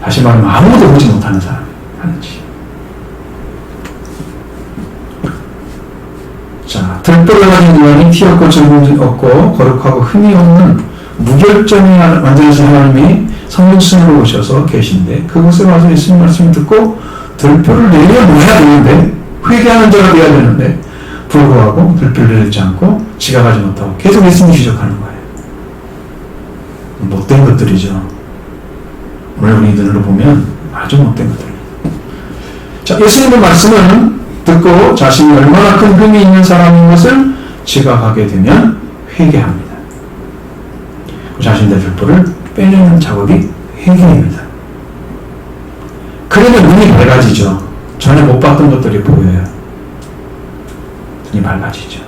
다시 말하면 아무도 보지 못하는 사람 하는 짓. 자, 들보를 가진 인간이 티 없고 질문 없고 거룩하고 흠이 없는 무결점이 완전하신 하나님이 성령신으로 오셔서 계신데 그곳에 와서 예수님 말씀을 듣고 들보를 내려놓아야 되는데 회개하는 자가 되어야 되는데 불구하고 들보를 내지 않고 지각하지 못하고 계속 예수님이 지적하는 거예요. 못된 것들이죠. 오늘 우리 눈으로 보면 아주 못된 것들입니다. 자, 예수님의 말씀은 듣고 자신이 얼마나 큰 흠이 있는 사람인 것을 지각하게 되면 회개합니다. 자신의 들보를 빼내는 작업이 회개입니다. 그러면 눈이 밝아지죠. 전에 못 봤던 것들이 보여요. 눈이 밝아지죠.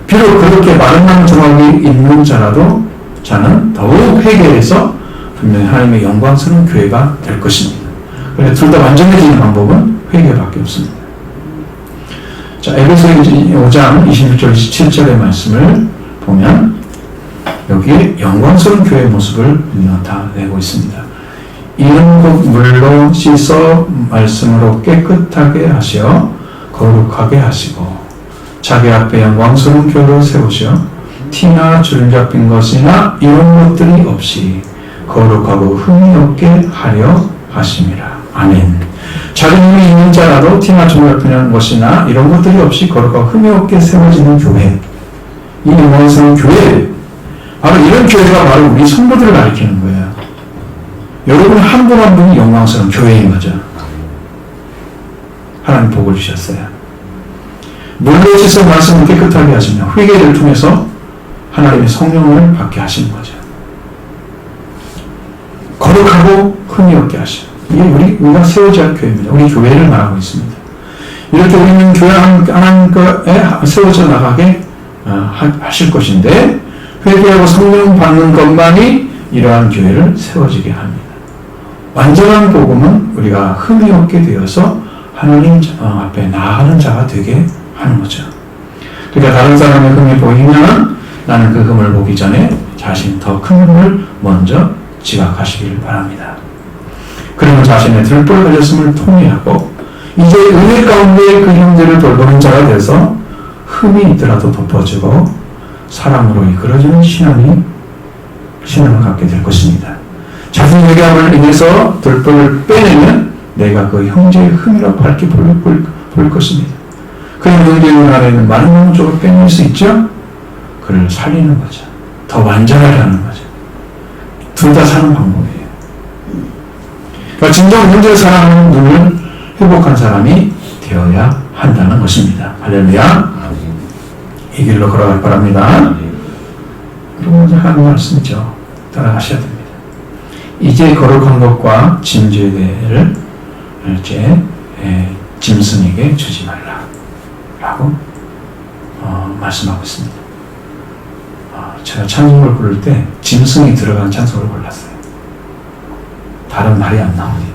비록 그렇게 마른 조각이 있는 자라도 자는 더욱 회개해서 분명히 하나님의 영광스러운 교회가 될 것입니다. 그래서 둘 다 완전해지는 방법은 회개밖에 없습니다. 자, 에베소서 5장 26절 27절의 말씀을 보면 여기에 영광스러운 교회의 모습을 나타내고 있습니다. 이런 것 물로 씻어 말씀으로 깨끗하게 하시어 거룩하게 하시고 자기 앞에 영광스러운 교회를 세우시어 티나 줄 잡힌 것이나 이런 것들이 없이 거룩하고 흠이 없게 하려 하심이라. 아멘. 자기 힘이 있는 자라도 티나 줄 잡힌 것이나 이런 것들이 없이 거룩하고 흠이 없게 세워지는 교회. 이 영광스러운 교회, 바로 이런 교회가 바로 우리 성도들을 가리키는 거예요. 여러분 한 분 한 분이 영광스러운 교회인 거죠. 하나님 복을 주셨어요. 물로 씻어 말씀을 깨끗하게 하시며 회개를 통해서 하나님의 성령을 받게 하시는 거죠. 거룩하고 흠이 없게 하시고 이게 우리가 세워져야 할 교회입니다. 우리 교회를 말하고 있습니다. 이렇게 우리는 교회 하나님께 세워져 나가게 하실 것인데 회개하고 성령 받는 것만이 이러한 교회를 세워지게 합니다. 완전한 복음은 우리가 흠이 없게 되어서 하나님 앞에 나아가는 자가 되게 하는 거죠. 그러니까 다른 사람의 흠이 보이면 나는 그 흠을 보기 전에 자신 더 큰 흠을 먼저 지각하시기를 바랍니다. 그러면 자신의 들보를 가졌음을 통회하고 이제 은혜 가운데 그 힘들을 돌보는 자가 돼서 흠이 있더라도 덮어주고 사랑으로 이끌어주는 신앙을 갖게 될 것입니다. 자신의 회개함을 인해서 들보를 빼내면 내가 그 형제의 흠이라고 밝게 볼 것입니다. 그런 형제의 안에는 많은 쪽을 빼낼 수 있죠? 그를 살리는 거죠. 더 완전하게 하는 거죠. 둘 다 사는 방법이에요. 그러니까 진정 형제를 사랑하는 눈을 회복한 사람이 되어야 한다는 것입니다. 할렐루야. 이 길로 걸어갈 바랍니다. 여러분 하는 말씀이죠. 따라가셔야 됩니다. 이제 거룩한 것과 진주의 대를 이제 짐승에게 주지 말라. 라고 말씀하고 있습니다. 제가 찬송을 부를 때 짐승이 들어간 찬송을 골랐어요. 다른 말이 안 나오니.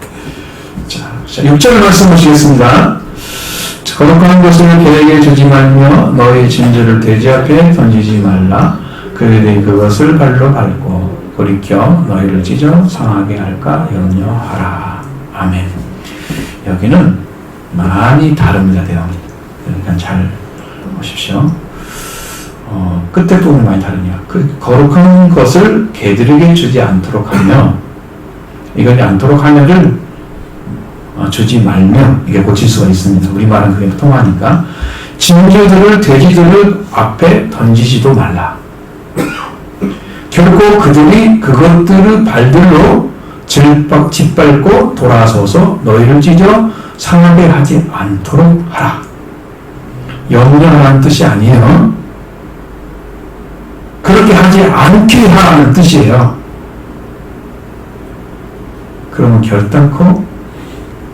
자, 6절 말씀 보시겠습니다. 거룩한 것을 그에게 주지 말며 너의 진주를 돼지 앞에 던지지 말라. 그들이 그것을 발로 밟고 돌이켜 너희를 찢어 상하게 할까 염려하라. 아멘. 여기는 많이 다릅니다. 내용이. 그러니까 잘 보십시오. 끝에 부분이 많이 다르냐. 그 거룩한 것을 개들에게 주지 않도록 하며, 이걸 않도록 하며를 주지 말며, 이게 고칠 수가 있습니다. 우리말은 그게 통하니까. 진주들을, 돼지들을 앞에 던지지도 말라. 결코 그들이 그것들을 발들로 짓밟고 돌아서서 너희를 찢어 상하게 하지 않도록 하라. 염려하라는 뜻이 아니에요. 그렇게 하지 않게 하라는 뜻이에요. 그러면 결단코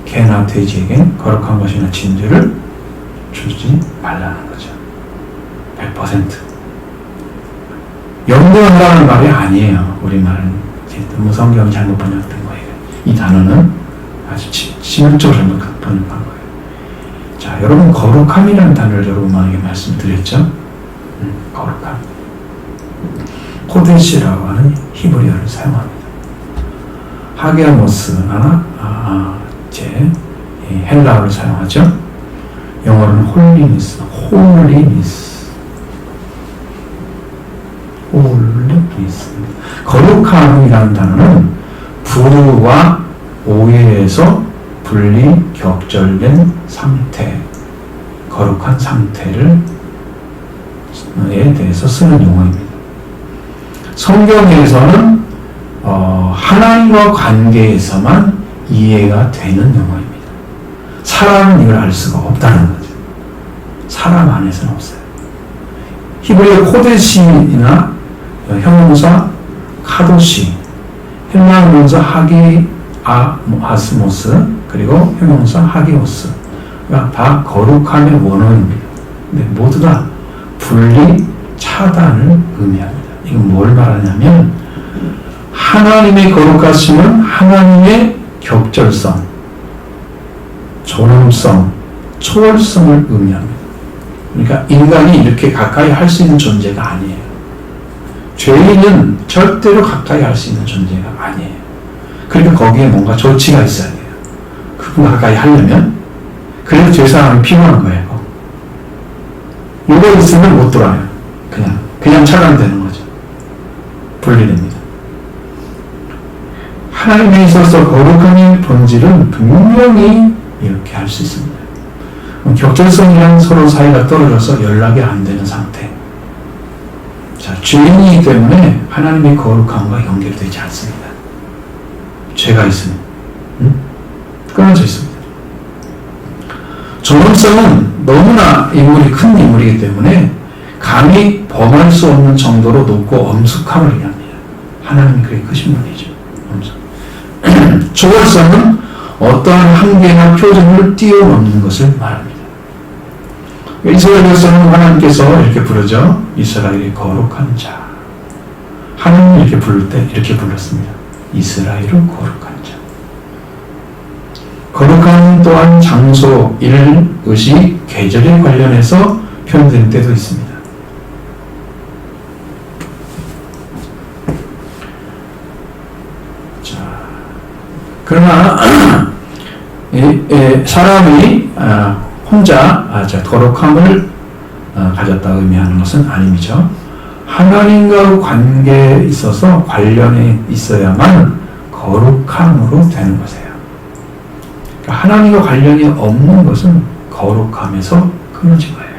개나 돼지에게 거룩한 것이나 진주를 주지 말라는 거죠. 100%. 염려하라는 말이 아니에요. 우리말은 너무 성경 잘못 번역된 거예요. 이 단어는 아주 치명적으로 잘못 번역한 거예요. 자, 여러분 거룩함이라는 단어를 여러분에게 말씀드렸죠. 거룩함. 코데시라고 하는 히브리어를 사용합니다. 하게아모스나 헬라어를 사용하죠. 영어로는 홀리니스. 거룩함이라는 단어는 불의와 오해에서 분리 격절된 상태, 거룩한 상태를 대해서 쓰는 용어입니다. 성경에서는 하나님과 관계에서만 이해가 되는 용어입니다. 사람은 이걸 알 수가 없다는 거죠. 사람 안에서는 없어요. 히브리어 코데시나 형용사 카도시, 헬라어문사 하기아스모스, 그리고 형용사 하기오스가 다 거룩함의 원어입니다. 근데 모두 다 분리, 차단을 의미합니다. 이건 뭘 말하냐면 하나님의 거룩하심은 하나님의 격절성, 존엄성, 초월성을 의미합니다. 그러니까 인간이 이렇게 가까이 할 수 있는 존재가 아니에요. 죄인은 절대로 가까이 할 수 있는 존재가 아니에요. 그러니까 거기에 뭔가 조치가 있어야 돼요. 그분 가까이 하려면. 그래서 죄사함이 필요한 거예요. 이거 있으면 못 돌아요. 그냥 차단되는 거죠. 분리됩니다. 하나님에 있어서 거룩함의 본질은 분명히 이렇게 할 수 있습니다. 격절성이란 서로 사이가 떨어져서 연락이 안 되는 상태. 자, 죄인이기 때문에 하나님의 거룩함과 연결되지 않습니다. 죄가 있으면 끊어져 있습니다. 존엄성은 너무나 인물이 큰 인물이기 때문에 감히 범할 수 없는 정도로 높고 엄숙함을 의미합니다. 하나님이 그게 크신 분이죠. 초월성은 어떠한 한계나 표준을 뛰어넘는 것을 말합니다. 이스라엘에서는 하나님께서 이렇게 부르죠. 이스라엘이 거룩한 자. 하나님이 이렇게 부를 때 이렇게 불렀습니다. 이스라엘은 거룩한 자. 거룩함 또한 장소, 일, 의식, 계절에 관련해서 표현되는 때도 있습니다. 자, 그러나 사람이 혼자 거룩함을 가졌다 의미하는 것은 아니죠. 하나님과 관계에 있어서 관련에 있어야만 거룩함으로 되는 것이에요. 그러니까 하나님과 관련이 없는 것은 거룩함에서 끊어진 거예요.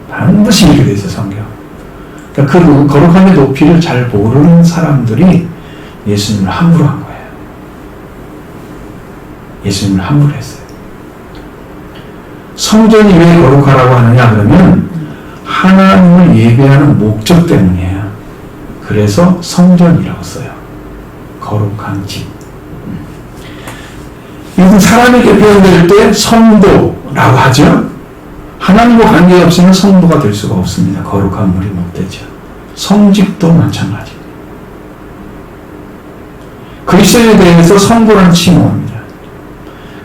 반드시 이렇게 돼 있어요, 성경. 그러니까 그 거룩함의 높이를 잘 모르는 사람들이 예수님을 함부로 한 거예요. 예수님을 함부로 했어요. 성전이 왜 거룩하라고 하느냐 그러면 하나님을 예배하는 목적 때문이에요. 그래서 성전이라고 써요. 거룩한 집. 이것은 사람에게 표현될 때 성도라고 하죠. 하나님과 관계 없이는 성도가 될 수가 없습니다. 거룩한 물이 못 되죠. 성직도 마찬가지입니다. 그리스도에 대해서 성도란 칭호합니다.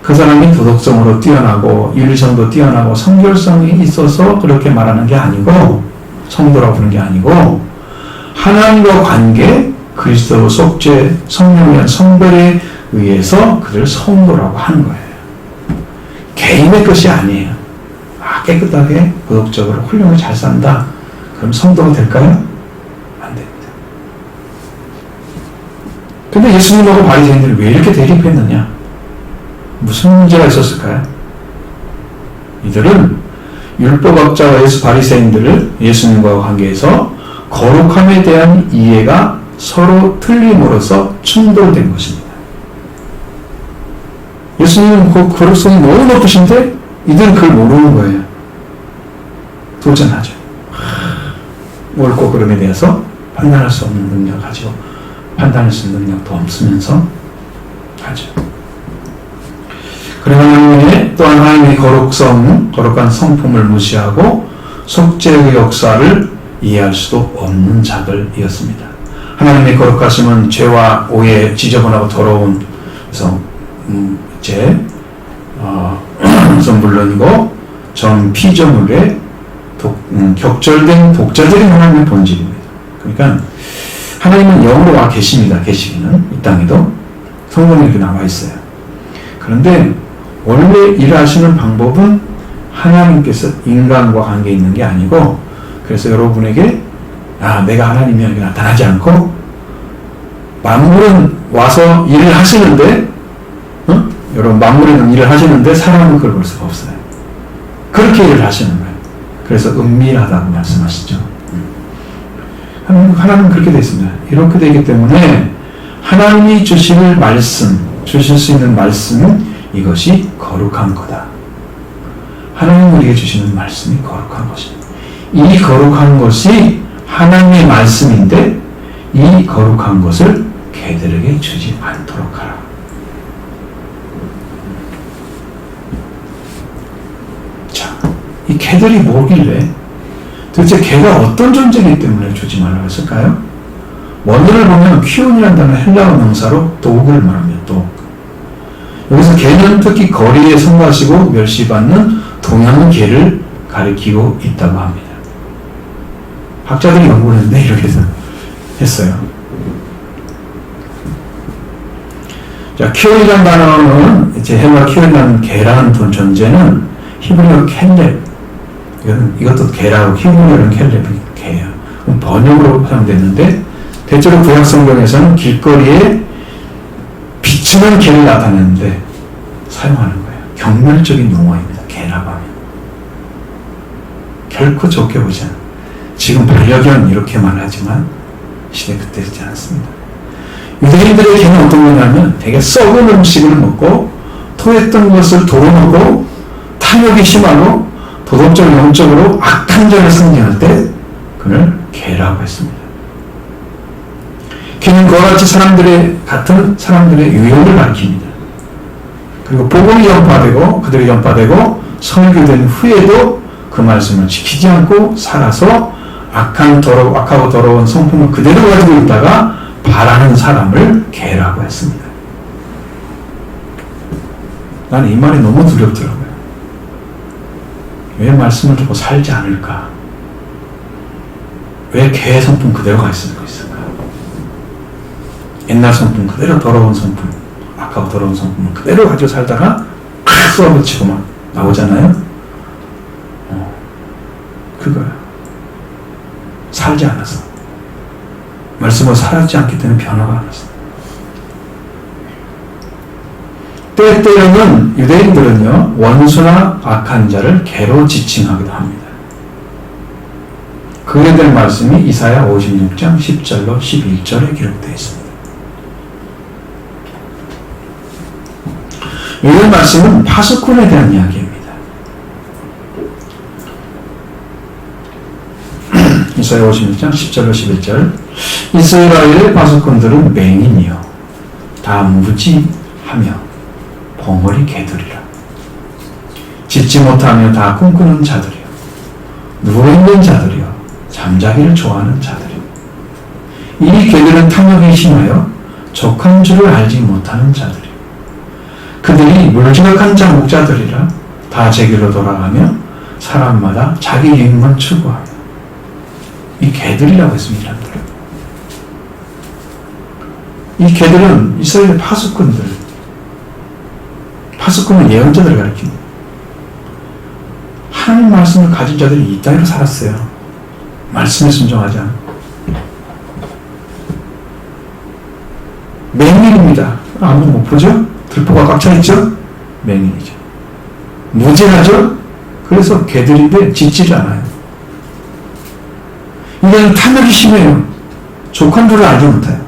그 사람이 도덕성으로 뛰어나고 윤리성도 뛰어나고 성결성이 있어서 그렇게 말하는 게 아니고, 성도라고 부르는 게 아니고, 하나님과 관계, 그리스도 속죄, 성령의 성별에 의해서 그들 성도라고 하는 거예요. 개인의 것이 아니에요. 깨끗하게 도덕적으로 훌륭하게 잘 산다. 그럼 성도가 될까요? 안 됩니다. 근데 예수님하고 바리새인들이 왜 이렇게 대립했느냐? 무슨 문제가 있었을까요? 이들은 율법학자와 바리새인들을 예수님과 관계에서 거룩함에 대한 이해가 서로 틀림으로써 충돌된 것입니다. 예수님은 그 거룩성이 너무 높으신데 이들은 그걸 모르는 거예요. 도전하죠. 옳고 그름에 대해서 판단할 수 없는 능력을 가지고 판단할 수 있는 능력도 없으면서 하죠. 그리고 하나님의 또한 하나님의 거룩한 성품을 무시하고 속죄의 역사를 이해할 수도 없는 자들이었습니다. 하나님의 거룩하심은 죄와 오해, 지저분하고 더러운 그래서 우선 물론이고 전 피조물의 독절된 하나님의 본질입니다. 그러니까 하나님은 영으로 와 계십니다. 계시기는 이 땅에도 성경에 이렇게 나와 있어요. 그런데 원래 일하시는 방법은 하나님께서 인간과 관계 있는 게 아니고, 그래서 여러분에게 내가 하나님이 여기 나타나지 않고 만물은 와서 일을 하시는데 여러분 만물에는 일을 하시는데 사람은 그걸 볼 수가 없어요. 그렇게 일을 하시는 거예요. 그래서 은밀하다고 말씀하시죠. 하나님은 그렇게 되어 있습니다. 이렇게 되기 때문에 하나님이 주실 수 있는 말씀은 이것이 거룩한 거다. 하나님 우리에게 주시는 말씀이 거룩한 것입니다. 이 거룩한 것이 하나님의 말씀인데 이 거룩한 것을 개들에게 주지 않도록 하라. 이 개들이 뭐길래 도대체 개가 어떤 존재이기 때문에 주지 말라고 했을까요? 원어를 보면 퀴온이라는 단어 헬라어 명사로 독을 말합니다. 독. 여기서 개는 특히 거리에 성가시고 멸시받는 동양 개를 가리키고 있다고 합니다. 학자들이 연구를 했는데 이렇게 했어요. 자, 퀴온이라는 단어는 이제 헬라 퀴온이라는 개라는 존재는 히브리어 켈렙, 이것도 개라고, 히브리어는 켈렙이 개예요. 번역으로 사용됐는데 대체로 구약 성경에서는 길거리에 비치는 개를 나타내는데 사용하는 거예요. 경멸적인 용어입니다. 개라고 하면 결코 좋게 보지 않아요. 지금 반려견 이렇게 말하지만 시대 그때 있지 않았습니다. 유대인들의 개는 어떤 거냐면 되게 썩은 음식을 먹고 토했던 것을 도로먹고 탐욕이 심하고 도덕적 영적으로 악한 자를 승리할 때 그를 개라고 했습니다. 개는 그와 같이 같은 사람들의 유형을 가리킵니다. 그리고 복음이 전파되고 그들이 전파되고 설교된 후에도 그 말씀을 지키지 않고 살아서 악하고 더러운 성품을 그대로 가지고 있다가 바라는 사람을 개라고 했습니다. 나는 이 말이 너무 두렵더라고요. 왜 말씀을 듣고 살지 않을까? 왜 개의 성품 그대로 가 있을까? 옛날 성품 그대로 더러운 성품, 악하고 더러운 성품을 그대로 가지고 살다가 쏘아붙이고 막 나오잖아요. 그거야. 살지 않아서. 말씀으로 살았지 않기 때문에 변화가 안 왔어. 때때로는 유대인들은요, 원수나 악한 자를 개로 지칭하기도 합니다. 그에 대한 말씀이 이사야 56장 10절로 11절에 기록되어 있습니다. 이 말씀은 파수꾼에 대한 이야기입니다. 이사야 56장 10절로 11절 이스라엘의 파수꾼들은 맹인이요 다 무지하며 벙어리 개들이라. 짓지 못하며 다 꿈꾸는 자들이요. 누워있는 자들이요. 잠자기를 좋아하는 자들이요. 이 개들은 탐욕에 심하여 족한 줄을 알지 못하는 자들이요. 그들이 물지각한 자 목자들이라 다 제게로 돌아가며 사람마다 자기 이익만 추구하며. 이 개들이라고 했습니다. 이 개들은 이스라엘의 파수꾼들, 파수꾼은 예언자들을 가리킵니다. 하나님 말씀을 가진 자들이 이 땅으로 살았어요. 말씀에 순종하지 않고. 맹인입니다. 아무도 못 보죠? 들보가 꽉 차있죠? 맹인이죠. 무지하죠? 그래서 개들인데 짖지를 않아요. 이거는 탐욕이 심해요. 족한 줄을 알지 못해요.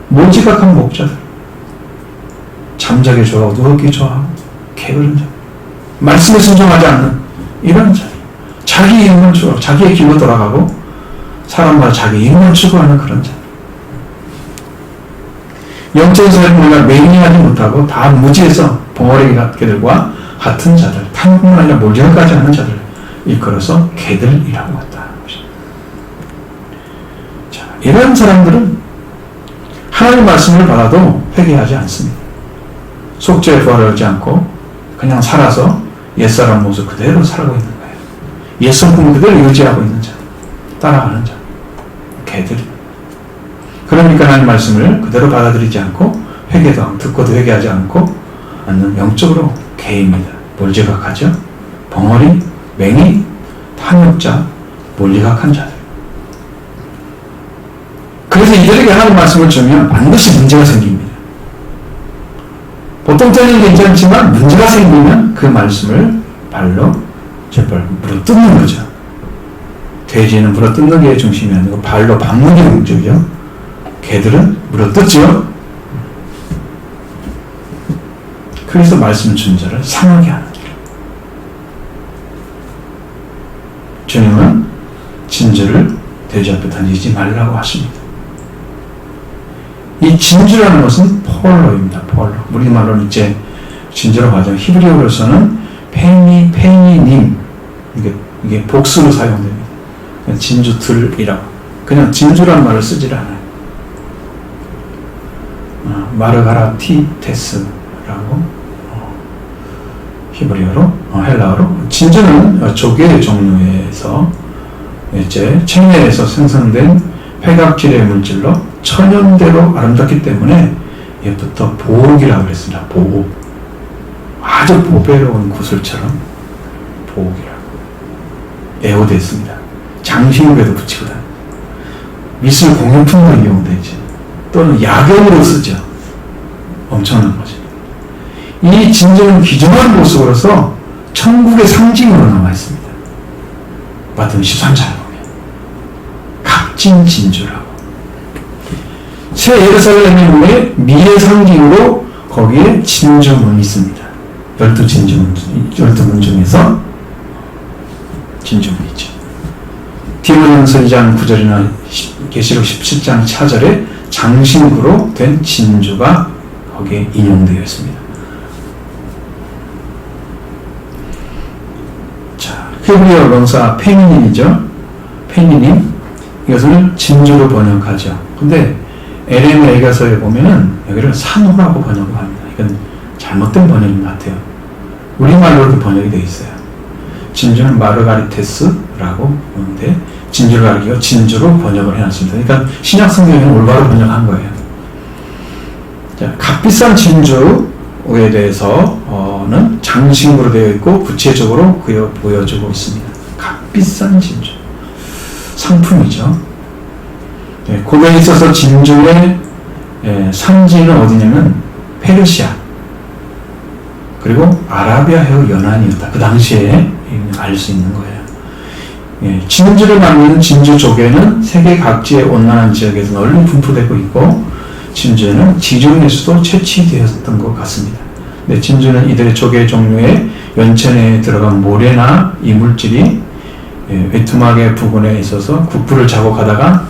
몰지각한 목자들. 잠자기 좋아하고 누웠기 좋아하고 게으른 자. 말씀에 순종하지 않는 이런 자. 자기 이익만 추구하고 자기의 길로 돌아가고 사람마다 자기 이익만 추구하는 그런 자. 영적인 삶을 매인하지 못하고 다 무지해서 벙어리 개들과 같은 자들, 탐욕뿐만 아니라 몰지각하지 않는 자들 일컬어서 개들이라고 한다. 자, 이런 사람들은 하나님의 말씀을 받아도 회개하지 않습니다. 속죄의 부활을 하지 않고 그냥 살아서 옛사람 모습 그대로 살고 있는 거예요. 옛 성품 그대로 유지하고 있는 자, 따라가는 자, 개들. 그러니까 하나님의 말씀을 그대로 받아들이지 않고 회개도 않고 듣고도 회개하지 않고 않는 영적으로 개입니다. 몰지각하죠. 벙어리, 맹인, 탐욕자, 몰지각한 자들. 그래서 이들에게 하나님 말씀을 주면 반드시 문제가 생깁니다. 보통 때는 괜찮지만 문제가 생기면 그 말씀을 발로 제발 물어뜯는 거죠. 돼지는 물어뜯는 게 중심이 아니고 발로 밟는 게 목적이죠. 개들은 물어뜯죠. 그래서 말씀 준자를 상하게 하는 길. 주님은 진주를 돼지 앞에 던지지 말라고 하십니다. 이 진주라는 것은 폴로입니다. 폴로. 우리말로는 이제 진주라고 하죠. 히브리어로서는 페니님. 이게 복수로 사용됩니다. 진주들이라고. 그냥 진주라는 말을 쓰질 않아요. 마르가라티테스라고 히브리어로, 헬라어로. 진주는 조개 종류에서 이제 체내에서 생성된 폐각질의 물질로 천연대로 아름답기 때문에 예부터 보옥이라고 했습니다. 보옥. 아주 보배로운 구슬처럼 보옥이라고 애호됐습니다. 장식물에도 붙이고 다닙니다. 미술 공예품으로 이용되지. 또는 야경으로 쓰죠. 엄청난 거죠. 이 진주는 귀중한 모습으로서 천국의 상징으로 남아 있습니다. 마태복음 13장에 보면 값진 진주라고. 새 예루살렘의 위에 미래 상징으로 거기에 진주문이 있습니다. 12문 중에서 진주문이 있죠. 디모데전서 2장 9절이나 계시록 17장 4절에 장신구로 된 진주가 거기에 인용되어 있습니다. 자, 히브리어 명사 페니님이죠. 페니님. 이것을 진주로 번역하죠. 근데 LM 애가서에 보면은 여기를 산호라고 번역을 합니다. 이건 잘못된 번역인 것 같아요. 우리말로 이렇게 번역이 되어 있어요. 진주는 마르가리테스라고 하는데 진주를 가리키고 진주로 번역을 해놨습니다. 그러니까 신약 성경에는 올바로 번역한 거예요. 자, 값비싼 진주에 대해서는 장식으로 되어 있고 구체적으로 보여주고 있습니다. 값비싼 진주. 상품이죠. 네, 고대에 있어서 진주의 산지는 어디냐면 페르시아 그리고 아라비아 해역 연안이었다. 그 당시에 알 수 있는 거예요. 예, 진주를 만드는 진주 조개는 세계 각지의 온난한 지역에서 널리 분포되고 있고 진주는 지중해에서도 채취되었던 것 같습니다. 네, 진주는 이들의 조개 종류의 연체 내에 들어간 모래나 이물질이 외투막의 부근에 있어서 구풀을 자국하다가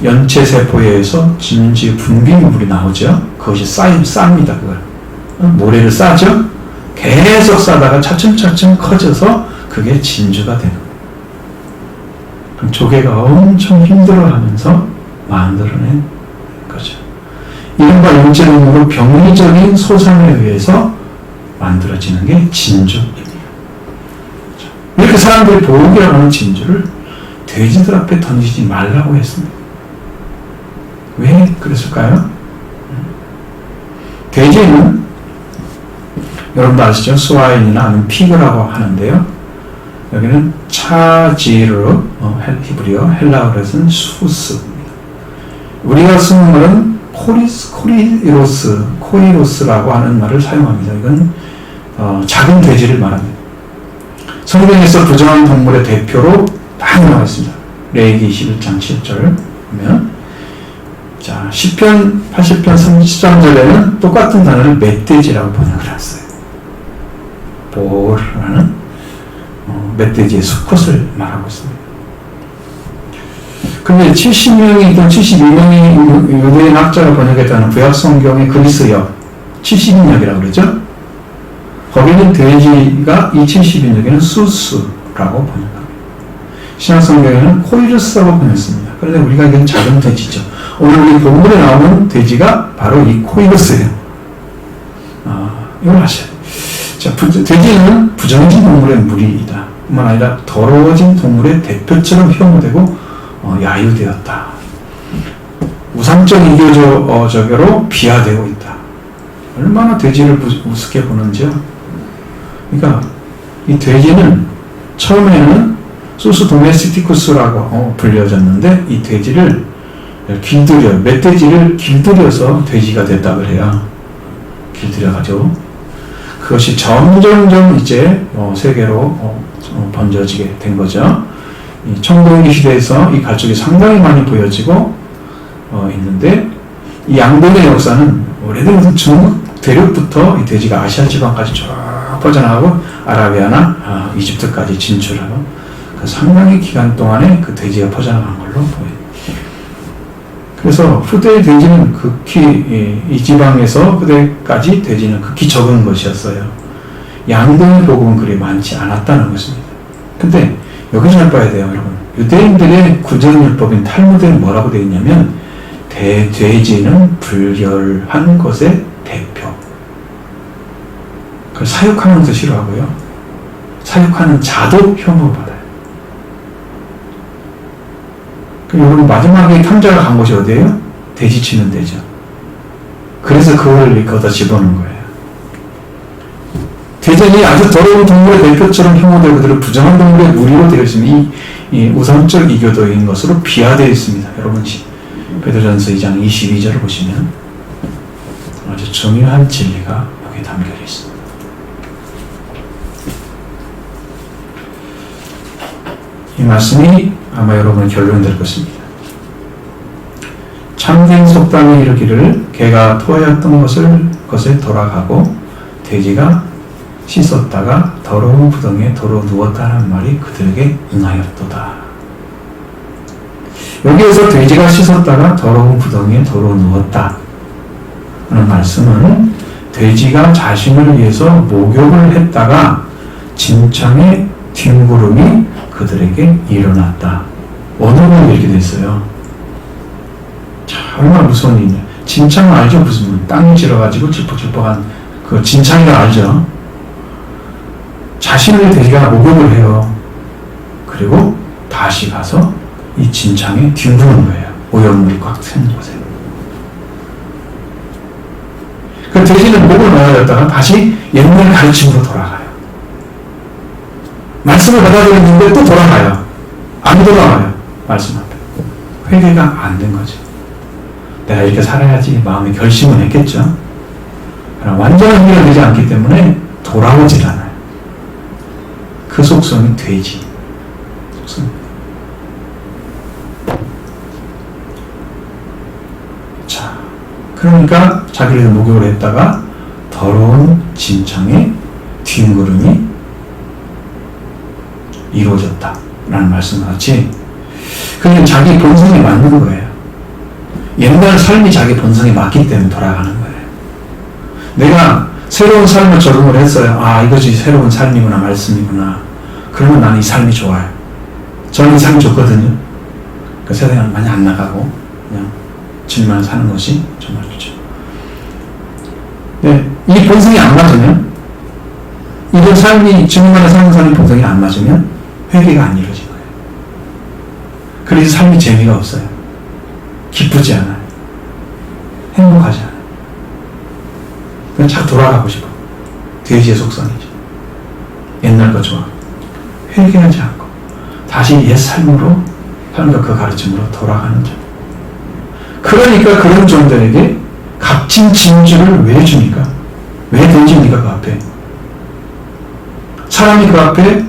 연체 세포에 의해서 진주 분비물이 나오죠. 그것이 쌉니다. 그걸 모래를 싸죠. 계속 싸다가 차츰차츰 커져서 그게 진주가 되는 거예요. 그럼 조개가 엄청 힘들어하면서 만들어낸 거죠. 이른바 영적으로 병리적인 소상에 의해서 만들어지는 게 진주입니다. 이렇게 사람들이 보복이라고 하는 진주를 돼지들 앞에 던지지 말라고 했습니다. 왜 그랬을까요? 돼지는 여러분도 아시죠? 스와인이나 아니면 피그라고 하는데요. 여기는 차지르, 히브리어, 헬라어에서는 수스입니다. 우리가 쓰는 말은 코이로스라고 하는 말을 사용합니다. 이건 작은 돼지를 말합니다. 성경에서 부정한 동물의 대표로 많이 나와 있습니다. 레위기 21장 7절 보면, 자, 시편 80편 33절에는 똑같은 단어를 멧돼지라고 번역을 했어요. 보라는 멧돼지의 수컷을 말하고 있습니다. 근데 70명이든 72명이 유대인 학자가 번역했다는 구약성경의 그리스역 70인역이라고 그러죠. 거기는 돼지가 이 70인역에는 수스라고 번역합니다. 신약성경에는 코이루스라고 번역했습니다. 그런데 우리가 이건 작은 돼지죠. 오늘 우리 본문에 나오는 돼지가 바로 이 코이루스예요. 이걸 아셔야 돼요. 자, 돼지는 부정진 동물의 무리이다. 뿐만 아니라 더러워진 동물의 대표처럼 혐오되고 야유되었다. 우상적 이교적으로 비하되고 있다. 얼마나 돼지를 우습게 보는지요. 그러니까 이 돼지는 처음에는 소스 도메스티쿠스라고 불려졌는데 이 돼지를 멧돼지를 길들여서 돼지가 됐다고 해요. 길들여가지고 그것이 점점점 이제 세계로 번져지게 된 거죠. 이 청동기 시대에서 이 가축이 상당히 많이 보여지고 있는데 이 양동의 역사는 오래된 중국 대륙부터 이 돼지가 아시아 지방까지 쭉 퍼져나가고 아라비아나 이집트까지 진출하고 그 상당히 기간 동안에 그 돼지가 퍼져나간 걸로 보여요. 그래서 후대의 돼지는 극히 이 지방에서 후대까지 돼지는 극히 적은 것이었어요. 양동의 복음은 그리 많지 않았다는 것입니다. 근데 여기서 잘 봐야 돼요, 여러분. 유대인들의 구전율법인 탈무드에는 뭐라고 되어 있냐면 돼지는 불결한 것의 대표. 그걸 사육하는 것도 싫어하고요. 사육하는 자도 혐오받아요. 여러분 마지막에 탐자가 간 곳이 어디예요? 돼지 치는 데죠. 그래서 그걸 걷어 집어넣은 거예요. 돼지는 아주 더러운 동물의 대표처럼 혐오되고 그들을 부정한 동물의 무리로 되어 있으면 이 우상적 이교도인 것으로 비하되어 있습니다. 여러분 베드로전서 2장 22절을 보시면 아주 중요한 진리가 여기 담겨 있습니다. 이 말씀이 아마 여러분의 결론이 될 것입니다. 참된 속담에 이르기를 개가 토하였던 것에 돌아가고 돼지가 씻었다가 더러운 부덩이에 도로 누웠다는 말이 그들에게 응하였도다. 여기에서 돼지가 씻었다가 더러운 부덩이에 도로 누웠다 하는 말씀은 돼지가 자신을 위해서 목욕을 했다가 진창의 뒷구름이 그들에게 일어났다. 원어는 이렇게 됐어요. 자, 얼마나 무서운 일이냐. 진창 알죠? 무슨 땅이 질어가지고 질퍽질퍽한 그 진창이라 알죠? 자신을 돼지가 목욕을 해요. 그리고 다시 가서 이 진창에 뒹구는 거예요. 오염물이 꽉 찬 곳에. 그 돼지는 목을 놓아졌다가 다시 옛날 가르침으로 돌아가요. 말씀을 받아들였는데 또 돌아가요. 안 돌아가요. 말씀 앞에. 회개가 안 된 거죠. 내가 이렇게 살아야지 마음의 결심은 했겠죠. 그러나 완전한 회개가 되지 않기 때문에 돌아오질 않아요. 그 속성이 돼지 속성입니다. 자, 그러니까 자기를 목욕을 했다가 더러운 진창에 뒷구름이 이루어졌다라는 말씀과 같이 그냥 자기 본성에 맞는 거예요. 옛날 삶이 자기 본성에 맞기 때문에 돌아가는 거예요. 내가 새로운 삶을 적응을 했어요. 아, 이것이 새로운 삶이구나, 말씀이구나. 그러면 나는 이 삶이 좋아요. 저는 이 삶이 좋거든요. 그 세상에 많이 안 나가고 그냥 주님만 사는 것이 정말 좋죠. 네, 이 본성이 안 맞으면, 이런 삶이 주님만에 사는 삶의 본성이 안 맞으면 회개가 안 이루어진 거예요. 그래서 삶이 재미가 없어요. 기쁘지 않아요. 행복하지 않아요. 그냥 자꾸 돌아가고 싶어. 돼지의 속성이죠. 옛날 거 좋아. 회개하지 않고 다시 옛 삶으로, 삶과 그 가르침으로 돌아가는 점. 그러니까 그런 종들에게 값진 진주를 왜 줍니까? 왜 던집니까? 그 앞에 사람이 그 앞에,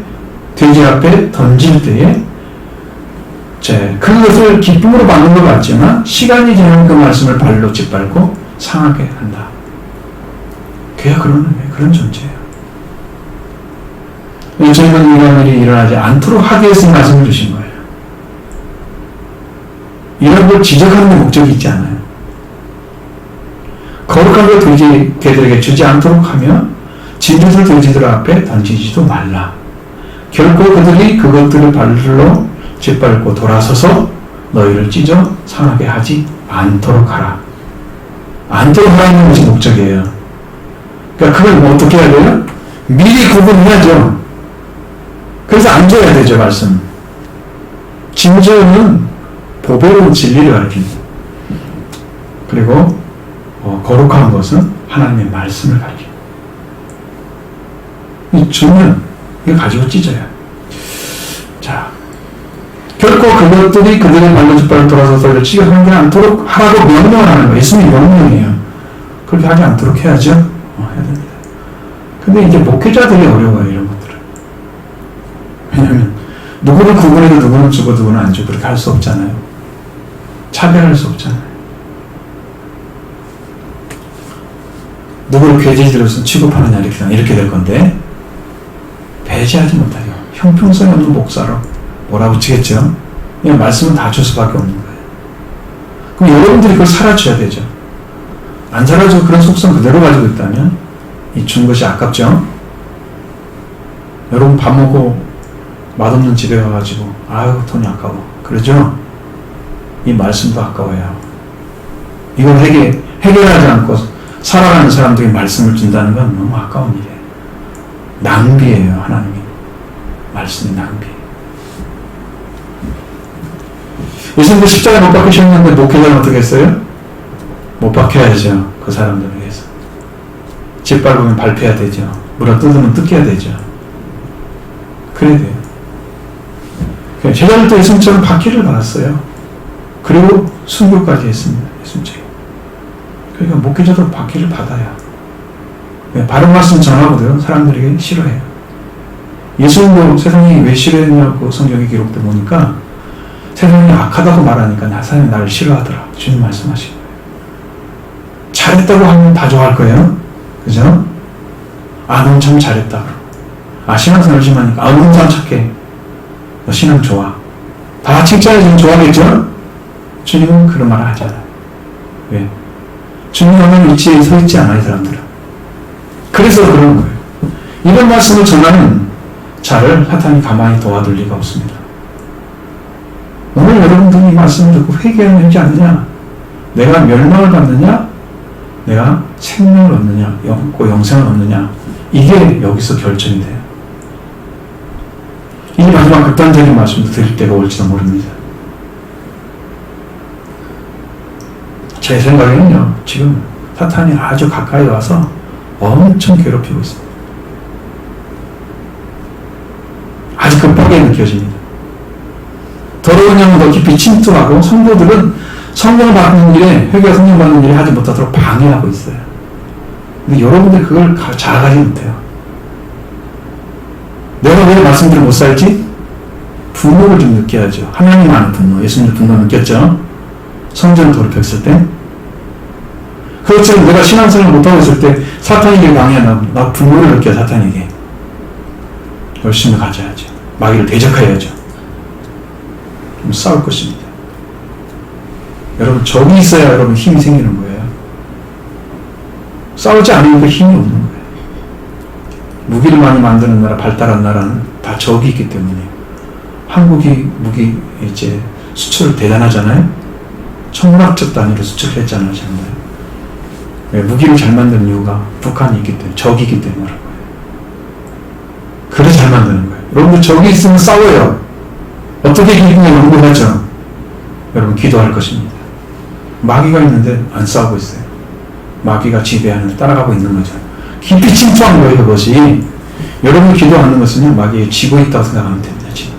돼지 앞에 던질 때에 그것을 기쁨으로 받는 것 같지만 시간이 지나면 그 말씀을 발로 짓밟고 상하게 한다. 그야 그런 존재예요. 저희는 이런 일이 일어나지 않도록 하기 위해서 말씀을 주신 거예요. 이런 걸 지적하는 데 목적이 있지 않아요. 거룩한 걸 돼지들에게 주지 않도록 하며 진주들 돼지들 앞에 던지지도 말라. 결코 그들이 그것들을 발로 짓밟고 돌아서서 너희를 찢어 상하게 하지 않도록 하라. 않도록 하라는 것이 목적이에요. 그러니까 그걸 뭐 어떻게 해야 돼요? 미리 구분해야죠. 그래서 안 줘야 되죠, 말씀. 진주는 보배로운 진리를 가르칩니다. 그리고 거룩한 것은 하나님의 말씀을 가르칩니다. 주면 이거 가지고 찢어요. 자, 결코 그것들이 그들의 발로 짓밟고 돌아서서 너희를 찢어 상하게 않도록 하라고 명령을 하는 거예요. 예수님이 명령이에요. 그렇게 하지 않도록 해야죠. 해야 됩니다. 근데 이제 목회자들이 어려워요, 이런 것들은. 왜냐하면 누구를 구분해도 누구는 주고 누구는 안 주고 그렇게 할 수 없잖아요. 차별할 수 없잖아요. 누구를 괴지들로서 취급하느냐 이렇게 될 건데, 배제하지 못하여 형평성이 없는 목사로 몰아붙이겠죠. 그냥 말씀은 다 줄 수밖에 없는 거예요. 그럼 여러분들이 그걸 살아줘야 되죠. 안 살아주고 그런 속성 그대로 가지고 있다면 이 준 것이 아깝죠. 여러분 밥 먹고 맛없는 집에 가가지고 아유 돈이 아까워 그러죠. 이 말씀도 아까워요. 이걸 해결하지 않고 살아가는 사람들이 말씀을 준다는 건 너무 아까운 일이에요. 낭비예요. 하나님이 말씀이 낭비예요. 예수님도 십자가에 못 박히셨는데 목회자는 어떻게 했어요? 못 박혀야죠. 그 사람들을 위해서. 짓밟으면 밟혀야 되죠. 물어 뜯으면 뜯겨야 되죠. 그래야 돼요. 제자들도 예수님처럼 박히를 받았어요. 그리고 순교까지 했습니다. 예수님처럼. 그러니까 목회자도 박히를 받아야. 바른 말씀 전하거든. 사람들에게 싫어해요. 예수님도 세상이 왜 싫어했냐고 성경에 기록돼 보니까 세상이 악하다고 말하니까 세상이 나를 싫어하더라. 주님 말씀하신 거예요. 잘했다고 하면 다 좋아할 거예요. 그죠? 아, 넌 참 잘했다. 아, 신앙생활 열심히 하니까 아, 넌 참 착해. 너 신앙 좋아. 다 칭찬해주면 좋아하겠죠? 주님은 그런 말을 하지 않아요. 왜? 주님이 어느 위치에 서 있지 않아요, 이 사람들은. 그래서 그런 거예요. 이런 말씀을 전하는 자를 사탄이 가만히 도와둘 리가 없습니다. 오늘 여러분들이 이 말씀을 듣고 회개하지 않느냐? 내가 멸망을 받느냐? 내가 생명을 얻느냐? 영생을 얻느냐? 이게 여기서 결정이 돼요. 이 마지막 극단적인 말씀도 드릴 때가 올지도 모릅니다. 제 생각에는요, 지금 사탄이 아주 가까이 와서 엄청 괴롭히고 있습니다. 아주 급하게 느껴집니다. 더러운 영은 더 깊이 침투하고 성도들은 성령 받는 일에, 회개와 성령 받는 일에 하지 못하도록 방해하고 있어요. 근데 여러분들 그걸 잘 가지 못해요. 내가 왜 말씀대로 못 살지? 분노를 좀 느껴야죠. 하나님 안의 분노, 예수님도 분노 느꼈죠? 성전을 더럽혔을 때. 그렇지만 내가 신앙생활을 못하고 있을 때 사탄에게 방해하나, 나 분노를 느껴요. 사탄에게. 열심히 가져야죠. 마귀를 대적해야죠. 좀 싸울 것입니다. 여러분, 적이 있어야 여러분 힘이 생기는 거예요. 싸우지 않으니까 힘이 없는 거예요. 무기를 많이 만드는 나라, 발달한 나라는 다 적이 있기 때문이에요. 한국이 무기 이제 수출 대단하잖아요. 천문학적 단위로 수출했잖아요, 정말. 왜 무기를 잘 만드는 이유가 북한이 있기 때문에, 적이 있기 때문에 그런 거예요. 그래서 잘 만드는 거예요. 여러분들 적이 있으면 싸워요. 어떻게 이기냐 연구하죠. 여러분 기도할 것입니다. 마귀가 있는데 안 싸우고 있어요. 마귀가 지배하는 따라가고 있는 거죠. 깊이 침투한 거예요, 그것이. 여러분이 기도하는 것은요, 마귀에 지고 있다고 생각하면 됩니다, 지금.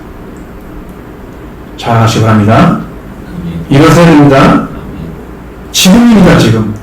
잘 하시기 바랍니다. 일어서야 됩니다. 지금입니다, 지금.